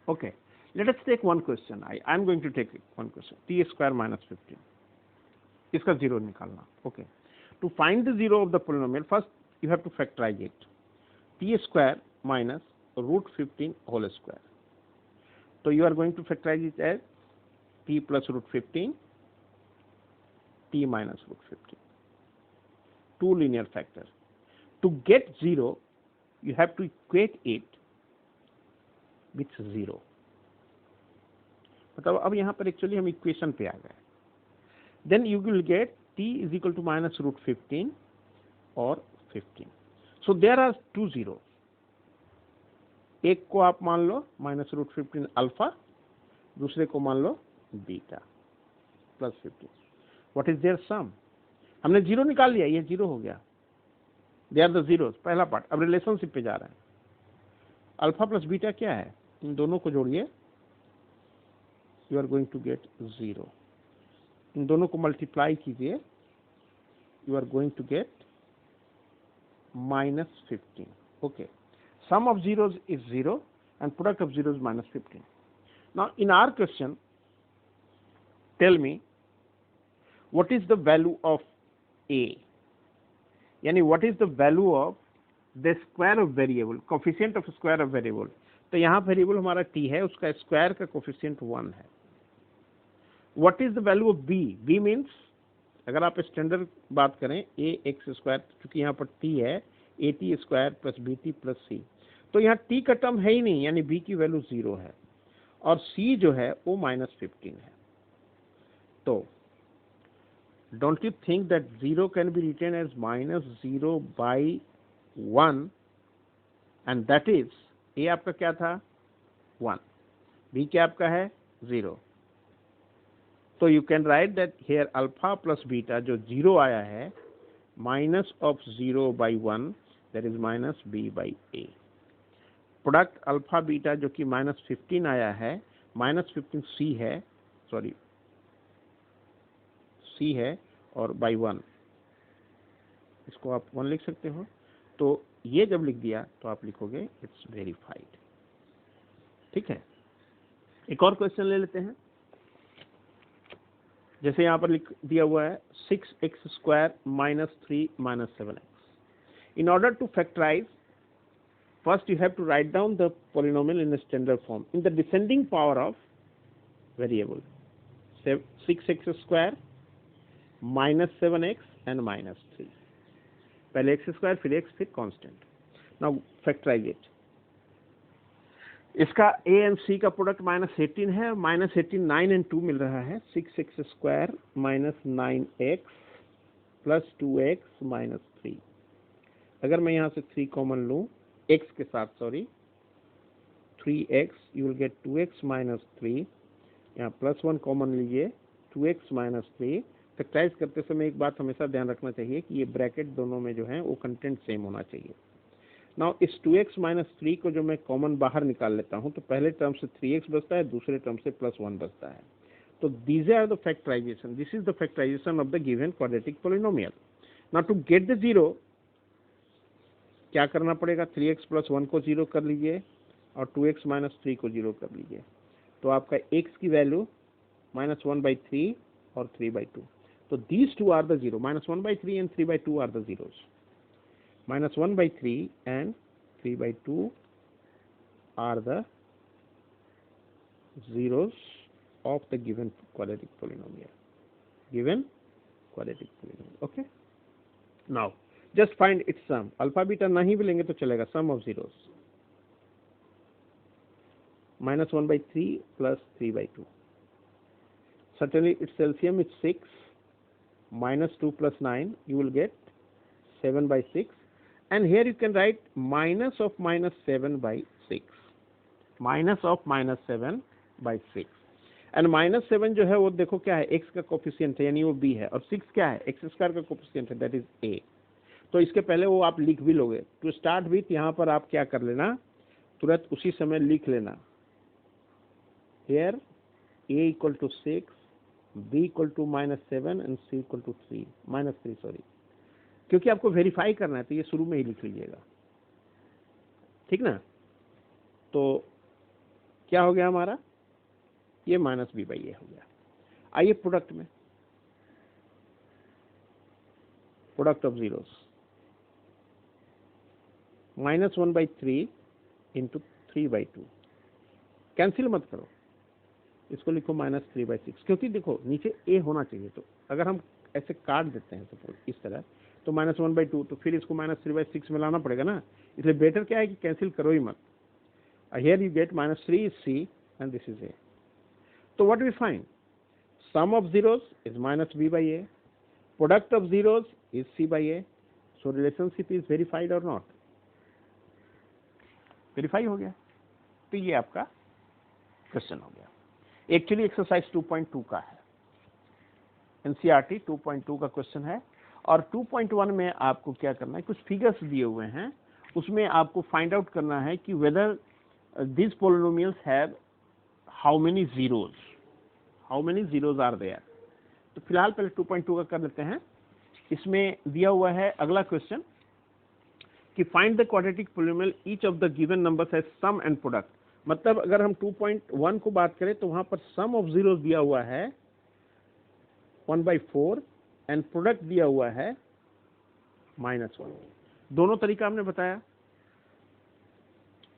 Okay, let us take one question. I am going to take one question. T square minus 15. इसका zero निकालना. Okay. To find the zero of the polynomial, first you have to factorize it. T square minus root 15 whole square. So you are going to factorize it as T plus root 15, T minus root 15. Two linear factors. To get zero, you have to equate it with zero. मतलब अब यहाँ पर actually हम equation पे आ गए. Then you will get t is equal to minus root 15 or 15. So there are two zeros. एक को आप मान लो minus root 15 अल्फा, दूसरे को मान लो beta plus 15. What is their sum? हमने जीरो निकाल लिया, ये जीरो हो गया. They are the zeros. पहला पार्ट. अब रिलेशनशिप पे जा रहे हैं. अल्फा प्लस बीटा क्या है? इन दोनों को जोड़िए, you are going to get zero. इन दोनों को मल्टीप्लाई कीजिए, you are going to get minus 15. Okay. Sum of zeros is zero and product of zeros minus 15. Now in our question tell me what is the value of a, यानी what is the value of the square of variable, coefficient of square of variable. तो यहाँ variable हमारा t है, उसका square का coefficient 1 है. What is the value of b? b means अगर आप स्टैंडर्ड बात करें a x स्क्वायर, क्योंकि यहाँ पर t है a t square plus b t plus c, तो यहाँ t का टर्म है ही नहीं, यानी b की वैल्यू 0 है और c जो है वो माइनस 15 है. तो don't you think that 0 can be written as minus 0 by 1, and that is a आपका क्या था 1, b क्या आपका है 0. तो you can write that here alpha plus beta जो 0 आया है minus of 0 by 1, that is minus b by a. Product alpha beta जो कि minus 15 आया है, minus 15 c है, सॉरी c है और by 1, इसको आप 1 लिख सकते हो. तो ये जब लिख दिया तो आप लिखोगे इट्स वेरीफाइड. ठीक है. एक और क्वेश्चन ले लेते हैं. जैसे यहाँ पर लिख दिया हुआ है 6x square minus 3 minus 7x. In order to factorise, first you have to write down the polynomial in standard form in the descending power of variable 6x square minus 7x and minus 3. पहले x square फिर x फिर constant. Now factorise it. इसका a and c का product -18 है, -18 9 and 2 मिल रहा है, 6x square minus 9x plus 2x minus 3। अगर मैं यहाँ से 3 कॉमन लूँ x के साथ, sorry 3x, you will gate 2x minus 3, यहाँ प्लस 1 कॉमन लीजिए 2x माइनस 3। फैक्टराइज करते समय एक बात हमेशा ध्यान रखना चाहिए कि ये ब्रैकेट दोनों में जो है वो कंटेंट सेम होना चाहिए। नाउ इस 2x माइनस 3 को जो मैं कॉमन बाहर निकाल लेता हूँ तो पहले टर्म से 3x बचता है, दूसरे टर्म से प्लस 1 बचता है। तो these are the factorization, this is the factorization of the given quadratic polynomial. Now to get the zero क्या करना पड़ेगा, 3x प्लस 1 को जीरो कर लीजिए और 2x माइनस 3 को जीरो कर लीजिए, तो आपका x की वैल्यू -1/3 और 3/2। तो these two are the zero, -1/3 and 3/2 are the zeros. -1/3 and 3/2 are the zeros of the given quadratic polynomial. Given quadratic polynomial. Okay. Now just find its sum. Alpha beta नहीं भी लेंगे तो चलेगा. Sum of zeros. -1/3 plus 3/2. Certainly its LCM is 6. -2 plus 9, you will get 7/6, and here you can write minus of -7/6, minus of -7/6, and -7 जो है वो देखो क्या है, x का कोफिशिएंट है यानी वो b है, और 6 क्या है, x स्क्वायर का कोफिशिएंट है, दैट इज a। तो इसके पहले वो आप लिख भी लोगे। टू स्टार्ट विथ यहाँ पर आप क्या कर लेना, तुरंत उसी समय लिख लेना, here a equal to 6, b equal to -7 and c equal to -3 sorry, क्योंकि आपको वेरीफाई करना है तो ये शुरू में ही लिख लीजिएगा, ठीक ना। तो क्या हो गया हमारा, ये -b/a हो गया। आइए प्रोडक्ट में, product of zeros, -1/3 into 3/2, cancel मत करो, इसको लिखो -3/6, क्योंकि देखो नीचे a होना चाहिए, तो अगर हम ऐसे काट देते हैं सपोज इस तरह, तो -1/2, तो फिर इसको -3/6 में लाना पड़ेगा ना, इसलिए बेटर क्या है कि कैंसिल करो ही मत। Here you get -3 is c and this is a। तो what we find, sum of zeros is -b/a, product of zeros is c/a, so relationship is verified और नॉट, वेरीफाई हो गया। तो ये आपका क्वेश्चन हो गया। एक्चुअली एक्सरसाइज 2.2 का है, एनसीईआरटी 2.2 का क्वेश्चन है, और 2.1 में आपको क्या करना है, कुछ फिगर्स दिए हुए हैं, उसमें आपको फाइंड आउट करना है कि whether this polynomials have how many zeros are there. तो फिलहाल पहले 2.2 का कर लेते हैं। इसमें दिया हुआ है अगला क्वेश्चन कि find the quadratic polynomial each of the given numbers has sum and product. मतलब अगर हम 2.1 को बात करें तो वहां पर सम ऑफ जीरोस दिया हुआ है 1/4 एंड प्रोडक्ट दिया हुआ है -1। दोनों तरीका हमने बताया,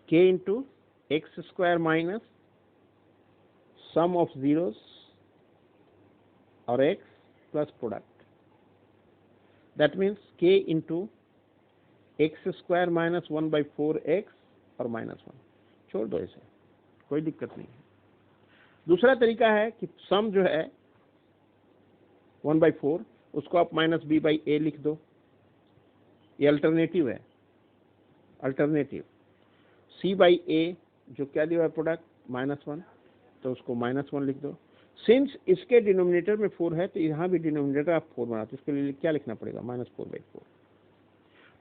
k into x square minus some of zeros और x plus product, that means k into x square minus 1/4x और -1। छोड़ दो इसे, कोई दिक्कत नहीं है। दूसरा तरीका है कि सम जो है 1/4 उसको आप -b/a लिख दो, ये अल्टरनेटिव है, अल्टरनेटिव। c/a जो क्या दिया है प्रोडक्ट -1, तो उसको -1 लिख दो। सिंस इसके डिनोमिनेटर में 4 है तो यहाँ भी डिनोमिनेटर आप 4 बनाते, इसके लिए क्या लिखना पड़ेगा, -4/4।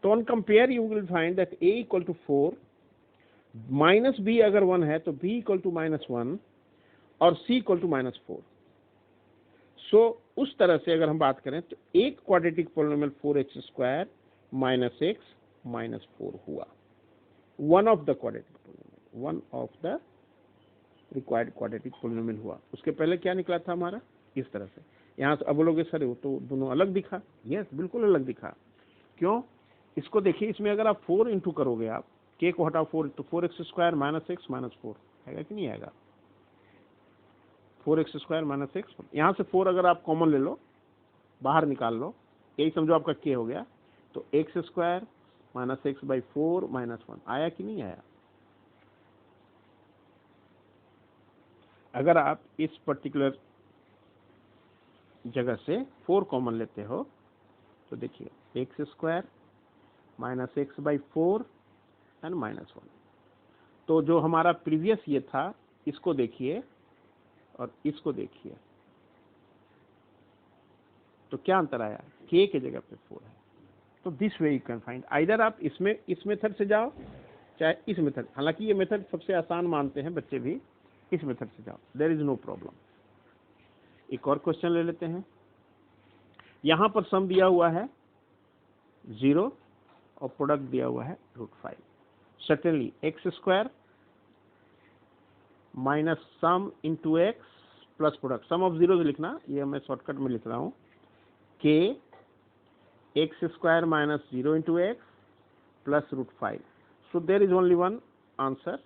तो on compare you will find that a equal to 4, -b अगर 1 है तो b इक्वल टू -1 और c इक्वल टू -4। सो उस तरह से अगर हम बात करें तो एक quadratic polynomial 4x square -x -4 हुआ, one of the quadratic polynomial, one of the required quadratic polynomial हुआ। उसके पहले क्या निकला था हमारा, इस तरह से। यहाँ से अब बोलोगे सर वो तो दोनों अलग दिखा, यस बिल्कुल अलग दिखा। क्यों, इसको देखिए, इसमें अगर आप 4 इंटू करोगे, आप k को हटाओ 4 तो 4x स्क्वायर -x -4 आएगा कि नहीं आएगा, 4x स्क्वायर -x। यहाँ से 4 अगर आप कॉमन ले लो, बाहर निकाल लो, यही समझो आपका k हो गया, तो x स्क्वायर -x/4 -1 आया कि नहीं आया, अगर आप इस पर्टिकुलर जगह से 4 कॉमन लेते हो तो देखिए x square minus x by 4 and minus 1। तो जो हमारा प्रीवियस ये था, इसको देखिए और इसको देखिए, तो क्या अंतर आया, k के जगह पे 4 है। तो this way you can find, either आप इसमें इस मेथड से जाओ चाहे इस मेथड, हालांकि ये मेथड सबसे आसान मानते हैं बच्चे भी, इस मेथड से जाओ, देयर इज नो प्रॉब्लम। एक और क्वेश्चन ले लेते हैं। यहां पर सम दिया हुआ है 0 और प्रोडक्ट दिया हुआ है √5। Certainly x square minus sum into x plus product, sum of zero लिखना, ये मैं शॉर्टकट में लिख रहा हूं, के x square minus 0 into x plus √5। So there is only one answer,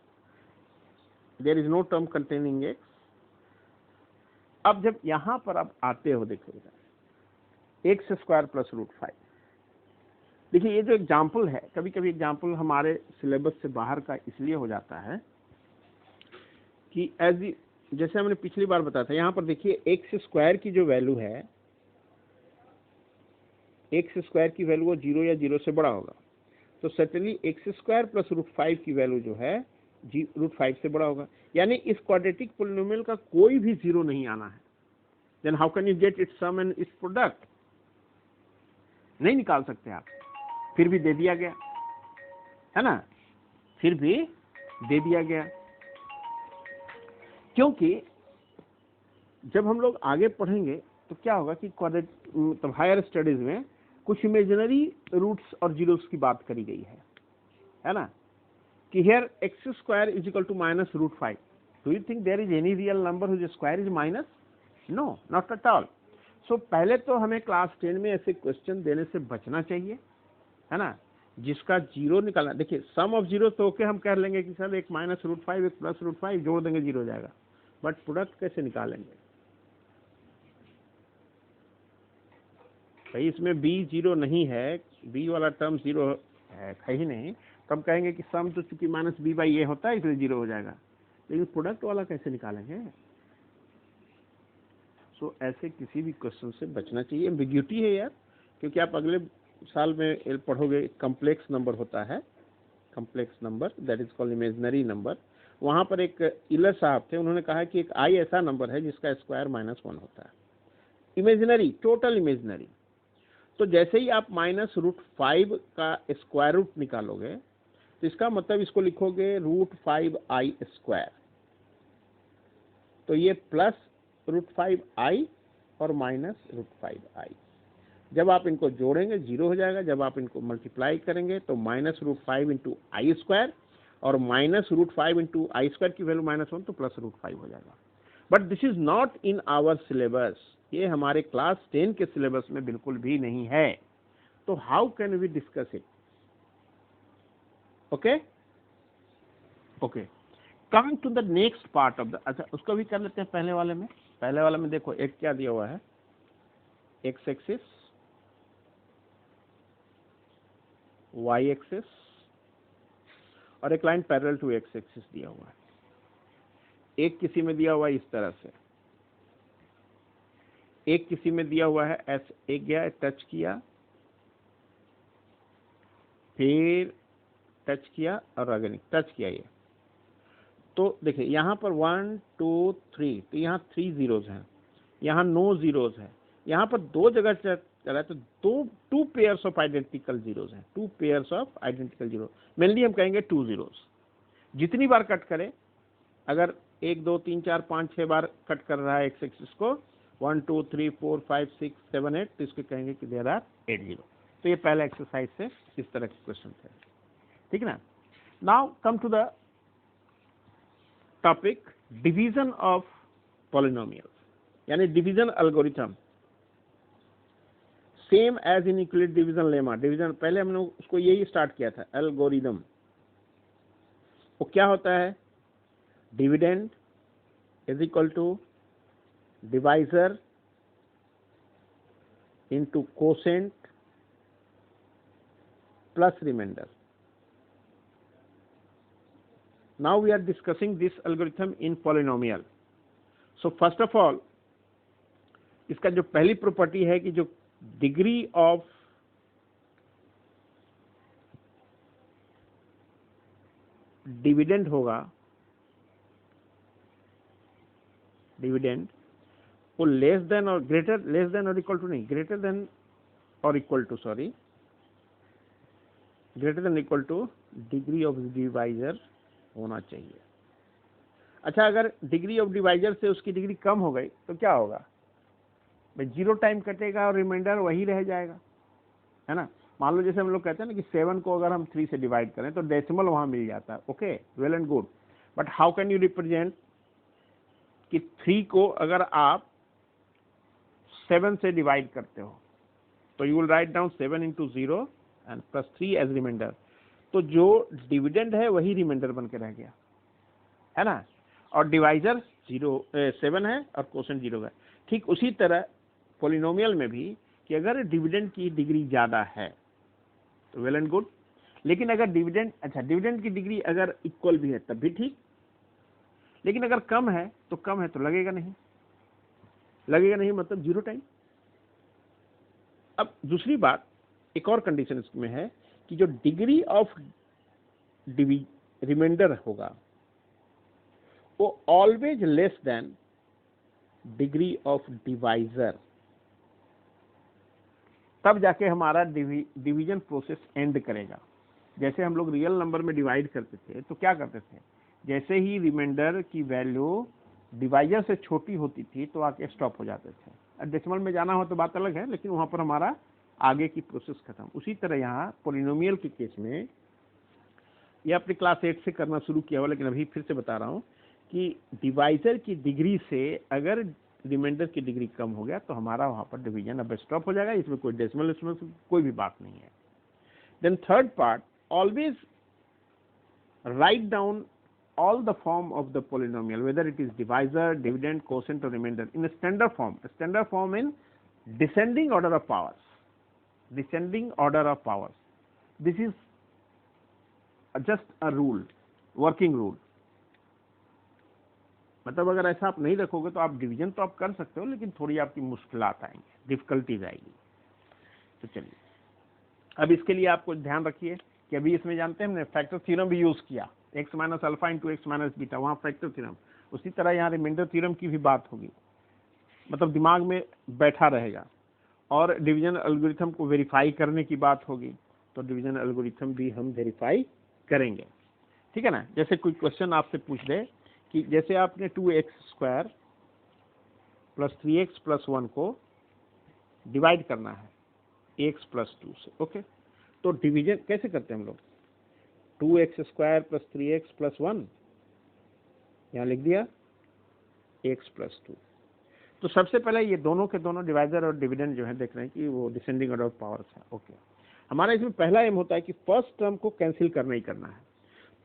there is no term containing x. अब जब यहां पर आप आते हो, देखिएगा एक्स स्क्वायर प्लस √5, देखिए ये जो एग्जाम्पल है, कभी कभी एग्जाम्पल हमारे सिलेबस से बाहर का इसलिए हो जाता है कि जैसे हमने पिछली बार बताया था, यहां पर देखिए एक्स स्क्वायर की जो वैल्यू है, एक्स स्क्वायर की वैल्यू वो 0 या 0 से बड़ा होगा, तो सर्टेनली एक्स स्क्वायर प्लस √5 की वैल्यू जो है √5 से बड़ा होगा, यानी इस क्वाड्रेटिक पोलिनोमियल का कोई भी 0 नहीं आना है। Then how can you get its sum and its product, नहीं निकाल सकते आप। फिर भी दे दिया गया है ना, फिर भी दे दिया गया, क्योंकि जब हम लोग आगे पढ़ेंगे तो क्या होगा कि मतलब हायर स्टडीज में कुछ इमेजिनरी रूट्स और जीरोस की बात करी गई है ना, कि here x square is equal to minus √5। Do you think there is any real number whose square is minus? No, not at all. So पहले तो हमें क्लास 10 में ऐसे क्वेश्चन देने से बचना चाहिए, है ना, जिसका 0 निकालना। देखिए सम ऑफ जीरो तो ओके, हम कह लेंगे कि सर एक माइनस √5 एक प्लस √5 जोड़ देंगे 0 हो जाएगा, बट प्रोडक्ट कैसे निकालेंगे भाई? इसमें b 0 नहीं है, b वाला टर्म 0 है ही नहीं, तो हम कहेंगे कि सम तो चूंकि माइनस b बाई ए होता है इसलिए 0 हो जाएगा, लेकिन प्रोडक्ट वाला कैसे निकालेंगे? सो ऐसे किसी भी क्वेश्चन से बचना चाहिए। एम्बिग्यूटी है यार, क्योंकि आप अगले साल में पढ़ोगे कम्प्लेक्स नंबर होता है, complex number that is called imaginary number. वहां पर एक इलर साहब थे, उन्होंने कहा कि एक i ऐसा नंबर है जिसका स्क्वायर -1 होता है, इमेजिनरी, टोटल इमेजिनरी। तो जैसे ही आप -√5 का स्क्वायर रूट निकालोगे तो इसका मतलब इसको लिखोगे √5i², तो ये प्लस √5i और माइनस √5i। जब आप इनको जोड़ेंगे 0 हो जाएगा, जब आप इनको मल्टीप्लाई करेंगे तो -√5 इंटू i² और -√5 इंटू i² की वैल्यू -1 तो प्लस √5 हो जाएगा। But this is not in our syllabus, ये हमारे क्लास 10 के सिलेबस में बिल्कुल भी नहीं है, तो how can we discuss it? Okay okay, coming to the next part of the, अच्छा उसको भी कर लेते हैं। पहले वाले में देखो एक क्या दिया हुआ है, एक्स एक्सिस, वाई एक्सिस और एक line parallel to x axis दिया हुआ है। एक किसी में दिया हुआ है इस तरह से, एक किसी में दिया हुआ है ऐसे, एक गया टच किया, फिर टच किया और आगे टच किया, ये तो देखिए यहाँ पर 1 2 3, तो यहाँ 3 जीरोज हैं, यहाँ नो जीरोज है, यहाँ पर 2 जगह चला है, तो 2 पेयर्स ऑफ आइडेंटिकल जीरोज हैं, 2 pairs of identical zero, mainly हम कहेंगे 2 जीरोज। जितनी बार कट करें, अगर 1 2 3 4 5 6 बार कट कर रहा है एक्स एक्सिस को, 1 2 3 4 5 6 7 8, तो इसको कहेंगे कि देयर आर 8 जीरो। तो ये पहला एक्सरसाइज से इस तरह के क्वेश्चन थे, ठीक है ना। Now come to the topic division of polynomials, यानी division algorithm, same as in Euclid division lemma. Division पहले हमने उसको यही स्टार्ट किया था, एल्गोरिदम। वो क्या होता है? Dividend is equal to divisor into quotient plus remainder. Now we are discussing this algorithm in polynomial. So first of all इसका जो पहली प्रॉपर्टी है कि जो डिग्री ऑफ डिविडेंड होगा, डिविडेंड वो लेस देन और ग्रेटर, लेस देन और इक्वल टू नहीं, ग्रेटर देन और equal to, sorry, greater than equal to degree of divisor होना चाहिए। अच्छा, अगर डिग्री ऑफ डिवाइजर से उसकी डिग्री कम हो गई तो क्या होगा भाई, 0 टाइम कटेगा और रिमाइंडर वही रह जाएगा, है ना। मान लो जैसे हम लोग कहते हैं ना कि 7 को अगर हम 3 से डिवाइड करें तो डेसिमल वहां मिल जाता है, okay, well and good, but how can you represent कि 3 को अगर आप 7 से डिवाइड करते हो तो you will write down 7 into 0 and plus 3 as remainder, तो जो डिविडेंड है वही रिमाइंडर बन के रह गया, है ना, और डिवाइजर 7 है और कोसेंट 0 है। ठीक उसी तरह पॉलिनोमियल में भी कि अगर डिविडेंड की डिग्री ज्यादा है तो वेल एंड गुड, लेकिन अगर डिविडेंड, अच्छा डिविडेंड की डिग्री अगर इक्वल भी है तब भी ठीक, लेकिन अगर कम है तो लगेगा नहीं, लगेगा नहीं मतलब 0 टाइम। अब दूसरी बात, एक और कंडीशन इसमें है कि जो डिग्री ऑफ रिमाइंडर होगा वो always less than degree of divisor, तब जाके हमारा डिवीजन प्रोसेस एंड करेगा। जैसे हम लोग रियल नंबर में डिवाइड करते थे तो क्या करते थे, जैसे ही रिमाइंडर की वैल्यू डिवाइजर से छोटी होती थी तो आके स्टॉप हो जाते थे। डेसिमल में जाना हो तो बात अलग है, लेकिन वहां पर हमारा आगे की प्रोसेस खत्म। उसी तरह यहाँ पॉलिनोमियल के केस में, ये अपने क्लास 8 से करना शुरू किया हुआ, लेकिन अभी फिर से बता रहा हूँ कि डिवाइजर की डिग्री से अगर रिमाइंडर की डिग्री कम हो गया तो हमारा वहां पर डिवीजन अब स्टॉप हो जाएगा, इसमें कोई डेसिमल कोई भी बात नहीं है। Then third part, always write down all the form of the polynomial, whether it is divisor, dividend, quotient or remainder, in a standard form in descending order of powers, descending order of powers. This is just a rule, working rule. मतलब अगर ऐसा आप नहीं रखोगे तो आप division तो आप कर सकते हो, लेकिन थोड़ी आपकी मुश्किलात आएंगी, डिफिकल्टीज आएगी। तो चलिए, अब इसके लिए आपको ध्यान रखिए कि अभी इसमें जानते हैं हमने फैक्टर थ्योरम भी यूज किया, x minus alpha into x minus beta, वहाँ फैक्टर थ्योरम। उसी तरह यहाँ रिमाइंडर थ्योरम की भी बात होगी, मतलब दिमाग में बैठा रहेगा। और डिवीजन एल्गोरिथम को वेरीफाई करने की बात होगी, तो डिवीजन एल्गोरिथम भी हम वेरीफाई करेंगे, ठीक है ना। जैसे कोई क्वेश्चन आपसे पूछ दे कि जैसे आपने 2x² प्लस 3x प्लस 1 को डिवाइड करना है x प्लस 2 से, ओके, तो डिवीजन कैसे करते हैं हम लोग, 2x² प्लस 3x प्लस 1, यहाँ लिख दिया x प्लस 2। तो सबसे पहले ये दोनों के दोनों डिवाइजर और डिविडेंड जो है देख रहे हैं कि वो डिसेंडिंग ऑर्डर ऑफ पावर्स है, ओके। हमारा इसमें पहला एम होता है कि फर्स्ट टर्म को कैंसिल करना ही करना है,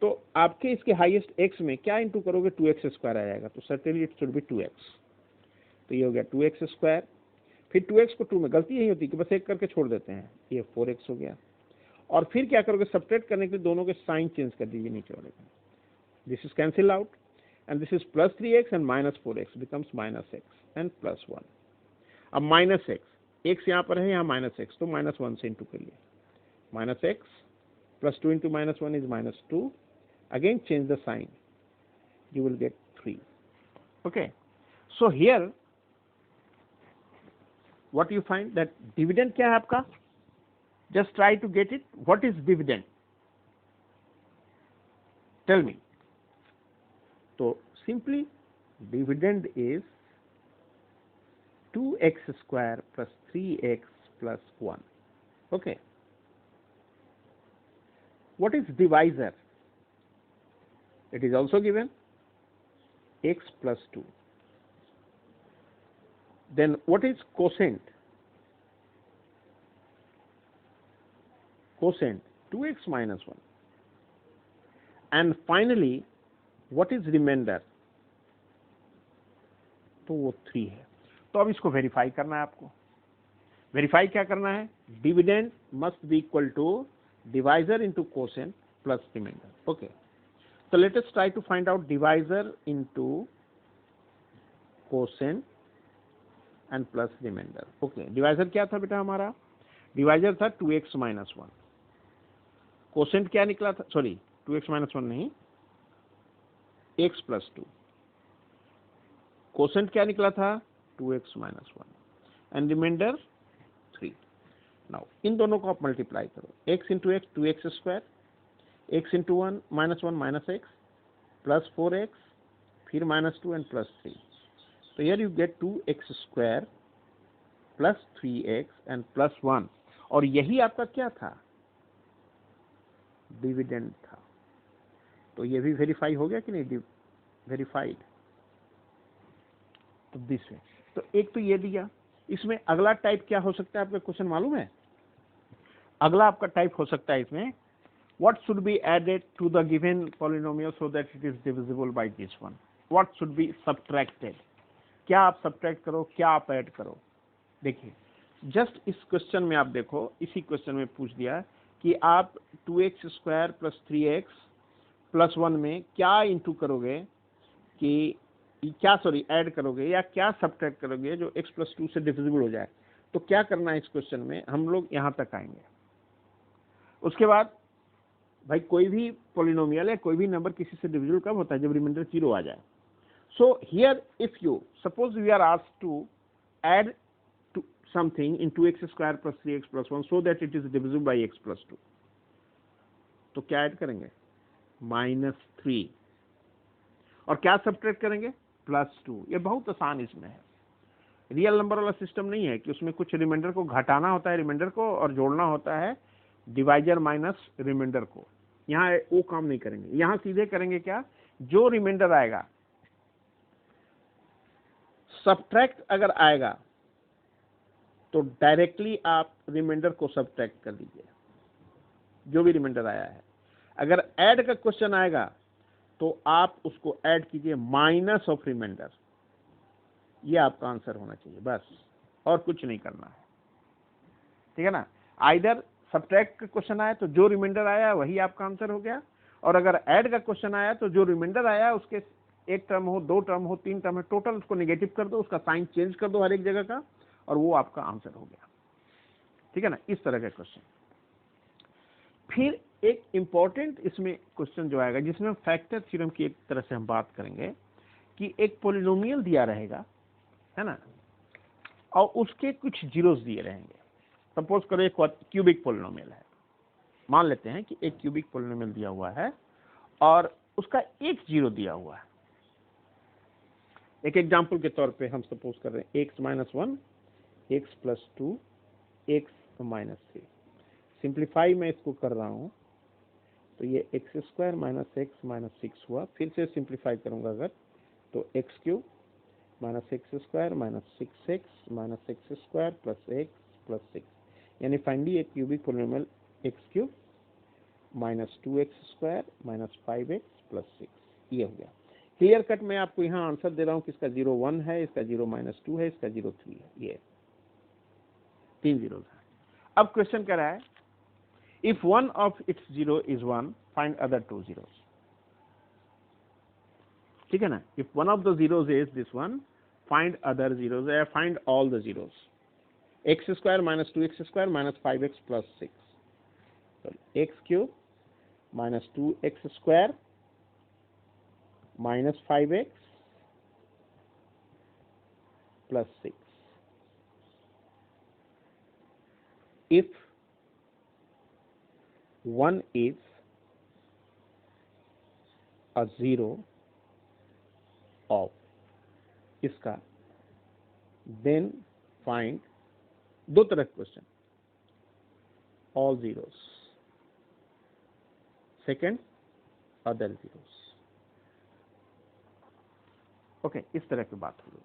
तो आपके इसके हाईएस्ट x में क्या इंटू करोगे, 2x² आ जाएगा, तो certainly it should be 2x, तो ये हो गया 2x², फिर 2x को 2 में गलती यही होती है कि बस एक करके छोड़ देते हैं, ये 4x हो गया, और फिर क्या करोगे, सब्ट्रैक्ट करने के लिए दोनों के साइन चेंज कर दीजिए नीचे वाले का, this is cancel out and this is plus 3x and minus 4x becomes minus x and plus 1। अब माइनस x यहाँ पर है, यहाँ माइनस x, तो माइनस 1 से इंटू करिए, minus x plus 2 into minus 1 is minus 2, again change the sign, you will get 3, okay. So here what you find that dividend क्या है आपका, just try to get it, what is dividend, tell me. So simply dividend is 2x² plus 3x plus 1, okay. What is divisor, it is also given x plus 2. Then what is quotient, quotient 2x minus 1, and finally what is remainder, तो वो 3 है। तो अब इसको verify करना है आपको, verify क्या करना है, dividend must be equal to divisor into quotient plus remainder, okay. So let us try to find out divisor into quotient and plus remainder. Okay, divisor क्या था बेटा हमारा? डिवाइजर था 2x माइनस 1। कोसेंट क्या निकला था? सॉरी, 2x माइनस 1 नहीं, x plus 2। Quotient क्या निकला था? 2x minus 1 and remainder 3। Now इन दोनों को आप मल्टीप्लाई करो, x into x 2x square, x into 1 minus x plus 4x, फिर माइनस 2 एंड प्लस 3। तो here you get 2x square plus 3x and plus 1। और यही आपका क्या था? डिविडेंड था। तो ये भी वेरीफाई हो गया कि नहीं? वेरीफाइड। तो दिस वे। तो एक तो ये दिया। इसमें अगला टाइप क्या हो सकता है आपका क्वेश्चन मालूम है? अगला आपका टाइप हो सकता है इसमें, what should be added to the given polynomial so that it is divisible by this one? What should be subtracted? क्या आप सब्ट्रैक्ट करो, क्या आप ऐड करो? देखिए, जस्ट इस क्वेश्चन में आप देखो, इसी क्वेश्चन में पूछ दिया कि आप 2x square plus 3x plus 1 में क्या इंटू करोगे, कि क्या सॉरी ऐड करोगे या क्या सब्ट्रैक्ट करोगे जो x प्लस 2 से डिविजिबल हो जाए। तो क्या करना है इस क्वेश्चन में, हम लोग यहाँ तक आएंगे। उसके बाद भाई कोई भी पॉलिनोमियल है, कोई भी नंबर किसी से डिविजिबल कब होता है? जब रिमाइंडर 0 आ जाए। So here if you suppose we are asked to add something in 2x square plus 3x plus 1 so that it is divisible by x plus 2, तो क्या ऐड करेंगे? -3। और क्या सब्ट्रैक्ट करेंगे? +2। ये बहुत आसान इसमें है। रियल नंबर वाला सिस्टम नहीं है कि उसमें कुछ रिमाइंडर को घटाना होता है रिमाइंडर को, और जोड़ना होता है डिवाइजर माइनस रिमाइंडर को। यहाँ वो काम नहीं करेंगे, यहाँ सीधे करेंगे क्या? जो रिमाइंडर आएगा, सब्ट्रैक्ट अगर आएगा तो डायरेक्टली आप रिमाइंडर को सब्ट्रैक्ट कर दीजिए, जो भी रिमाइंडर आया है। अगर ऐड का क्वेश्चन आएगा तो आप उसको ऐड कीजिए माइनस ऑफ रिमाइंडर। ये आपका आंसर होना चाहिए बस, और कुछ नहीं करना है। ठीक है ना? आइदर सब्ट्रैक्ट का क्वेश्चन आया तो जो रिमाइंडर आया वही आपका आंसर हो गया, और अगर ऐड का क्वेश्चन आया तो जो रिमाइंडर आया उसके एक टर्म हो, 2 टर्म हो, 3 टर्म है, टोटल उसको नेगेटिव कर दो, उसका साइन चेंज कर दो हर एक जगह का, और वो आपका आंसर हो गया। ठीक है ना? इस तरह का क्वेश्चन। फिर एक इंपॉर्टेंट इसमें क्वेश्चन जो आएगा, जिसमें फैक्टर थ्योरम की एक तरह से हम बात करेंगे, कि एक पॉलिनोमियल दिया रहेगा, है ना, और उसके कुछ जीरोस दिए रहेंगे। सपोज करो एक क्यूबिक पॉलिनोमियल है, मान लेते हैं कि एक क्यूबिक पॉलिनोमियल दिया हुआ है और उसका एक जीरो दिया हुआ है। एक एग्जांपल के तौर पे हम सपोज कर रहे हैं x minus 1, x plus 2, x minus 3। Simplify मैं इसको कर रहा हूं तो ये x square minus x minus 6 हुआ। फिर से सिंप्लीफाई करूंगा अगर, तो x cube minus x square minus 6x minus x square plus x plus 6, यानी फाइनली एक cubic polynomial x cube minus 2x square minus 5x plus 6। ये हो गया क्लियर कट। मैं आपको यहाँ आंसर दे रहा हूँ कि इसका 0 1 है, इसका 0 माइनस 2 है, इसका 0 3 है। ये 3 जीरोस है। अब क्वेश्चन कह रहा है if one of its zero is 1 find other 2 zeros. ठीक है ना? If one of the zeros is this one, find other zeros या find all the zeros. X square minus 2x square minus 5x plus 6, x cube minus 2x square minus 5x plus 6. If 1 is a zero of इसका, then find, दो तरह question, all zeros, second other zeros। Okay, इस तरह की बात होगी।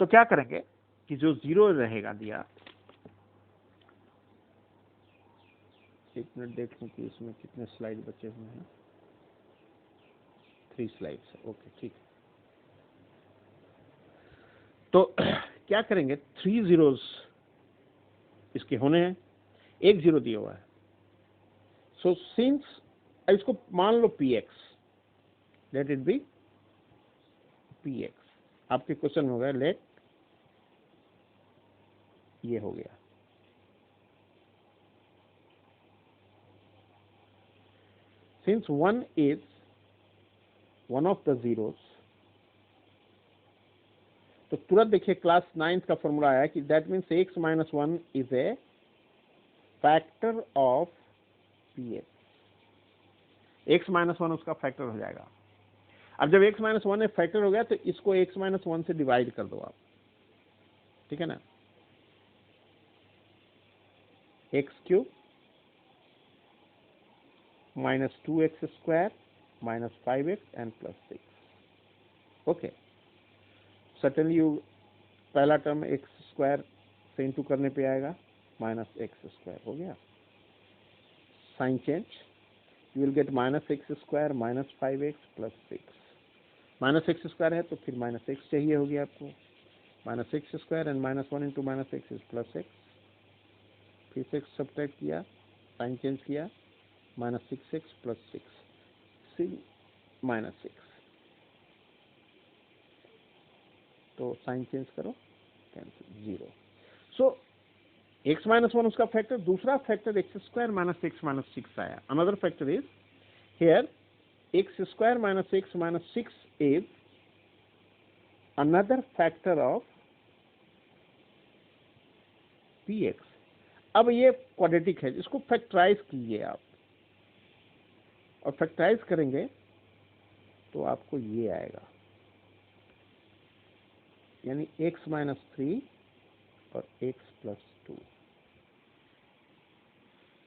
तो क्या करेंगे कि जो जीरो रहेगा दिया, एक मिनट देख लूं कि इसमें कितने स्लाइड बचे हुए हैं। 3 स्लाइड्स। ओके, ठीक है। तो क्या करेंगे, 3 जीरोस इसके होने हैं, एक जीरो दिया हुआ है। सो सिंस इसको मान लो px, let it be px। आपके क्वेश्चन हो गया लेट, ये हो गया। Since 1 is one of the zeros, तो तुरंत देखिए क्लास 9th का फॉर्मूला आया कि that means x minus 1 is a factor of P x minus 1 उसका फैक्टर हो जाएगा। अब जब x माइनस 1 फैक्टर हो गया तो इसको x माइनस 1 से डिवाइड कर दो आप, ठीक है ना। X cube minus 2x square minus 5x and plus 6। Okay, certainly you पहला टर्म एक्स स्क्वायर से इंटू करने पे आएगा, माइनस एक्स स्क्वायर हो गया। Sign change, you will get minus x square minus 5x plus 6। Minus x square है तो फिर माइनस एक्स चाहिए होगी आपको, minus x square and minus 1 into minus x is plus x. फिर से सब्ट्रैक्ट किया, साइन चेंज किया, माइनस 6x प्लस 6 माइनस 6, तो साइन चेंज करो, कैंसिल, 0। सो x माइनस 1 उसका फैक्टर, दूसरा factor x square minus x minus 6 आया। Another factor is here x square minus x minus 6 is another factor of P x. अब ये quadratic है, इसको factorise कीजिए आप, और फैक्टराइज करेंगे तो आपको ये आएगा, यानी x माइनस 3 और x प्लस 2।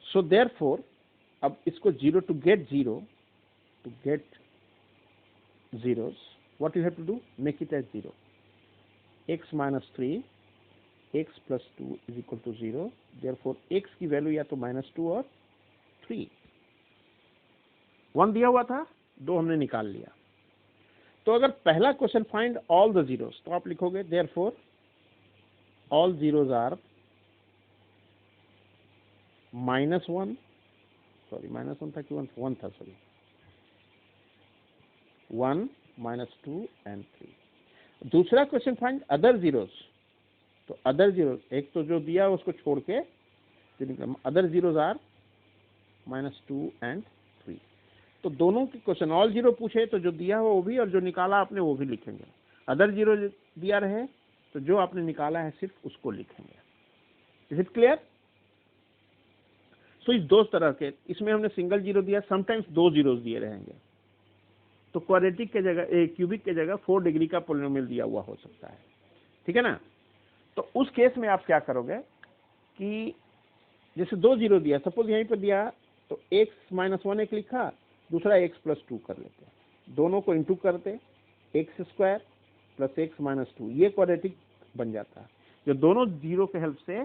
सो देयरफॉर अब इसको 0 to get zeros, what you have to do, make it as 0। x minus 3 x plus 2 is equal to 0, therefore x की वैल्यू या तो माइनस 2 और 3। 1 दिया हुआ था, 2 हमने निकाल लिया। तो अगर पहला question find all the zeros, तो आप लिखोगे therefore all zeros are minus 1, sorry minus 1 था कि 1 था, सॉरी 1 माइनस 2 एंड 3। दूसरा क्वेश्चन फाइंड अदर जीरोस, तो अदर जीरोस एक तो जो दिया उसको छोड़ के other zeros are minus 2 and 3। तो दोनों के क्वेश्चन ऑल जीरो पूछे तो जो दिया हो वो भी और जो निकाला आपने वो भी लिखेंगे। अदर जीरो दिया रहे तो जो आपने निकाला है सिर्फ उसको लिखेंगे। Is it clear? सो इस दो तरह के, इसमें हमने सिंगल जीरो दिया, समटाइम्स 2 जीरोस दिए रहेंगे, तो क्वाड्रेटिक के जगह क्यूबिक के जगह 4 डिग्री का पॉलिनोमियल दिया हुआ हो सकता है, ठीक है ना। तो उस केस में आप क्या करोगे कि जैसे 2 जीरो दिया, सपोज यहीं पर दिया तो x माइनस 1 एक लिखा, दूसरा x प्लस 2 कर लेते, दोनों को इंटू करते, x square plus x minus 2, ये क्वाड्रेटिक बन जाता है। जो दोनों जीरो के हेल्प से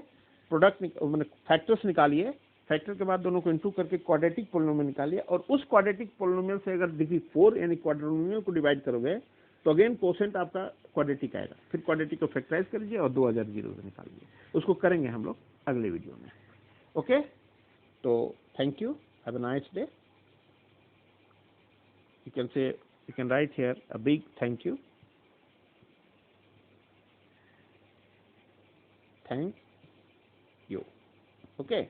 प्रोडक्ट मैंने फैक्टर्स निकालिए, फैक्टर के बाद दोनों को इंटू करके क्वाड्रेटिक पोलिनोमियल निकालिए, और उस क्वाड्रेटिक पोलिनोमियल से अगर डिग्री 4 यानी क्वाड्रोमियल को डिवाइड करोगे तो अगेन कोसेंट आपका क्वाड्रेटिक आएगा। फिर क्वाड्रेटिक को फैक्टराइज कर लीजिए और 2000 जीरो से निकालिए। उसको करेंगे हम लोग अगले वीडियो में। ओके, तो thank you, have a nice day. You can write here a big thank you. Thank you. Okay.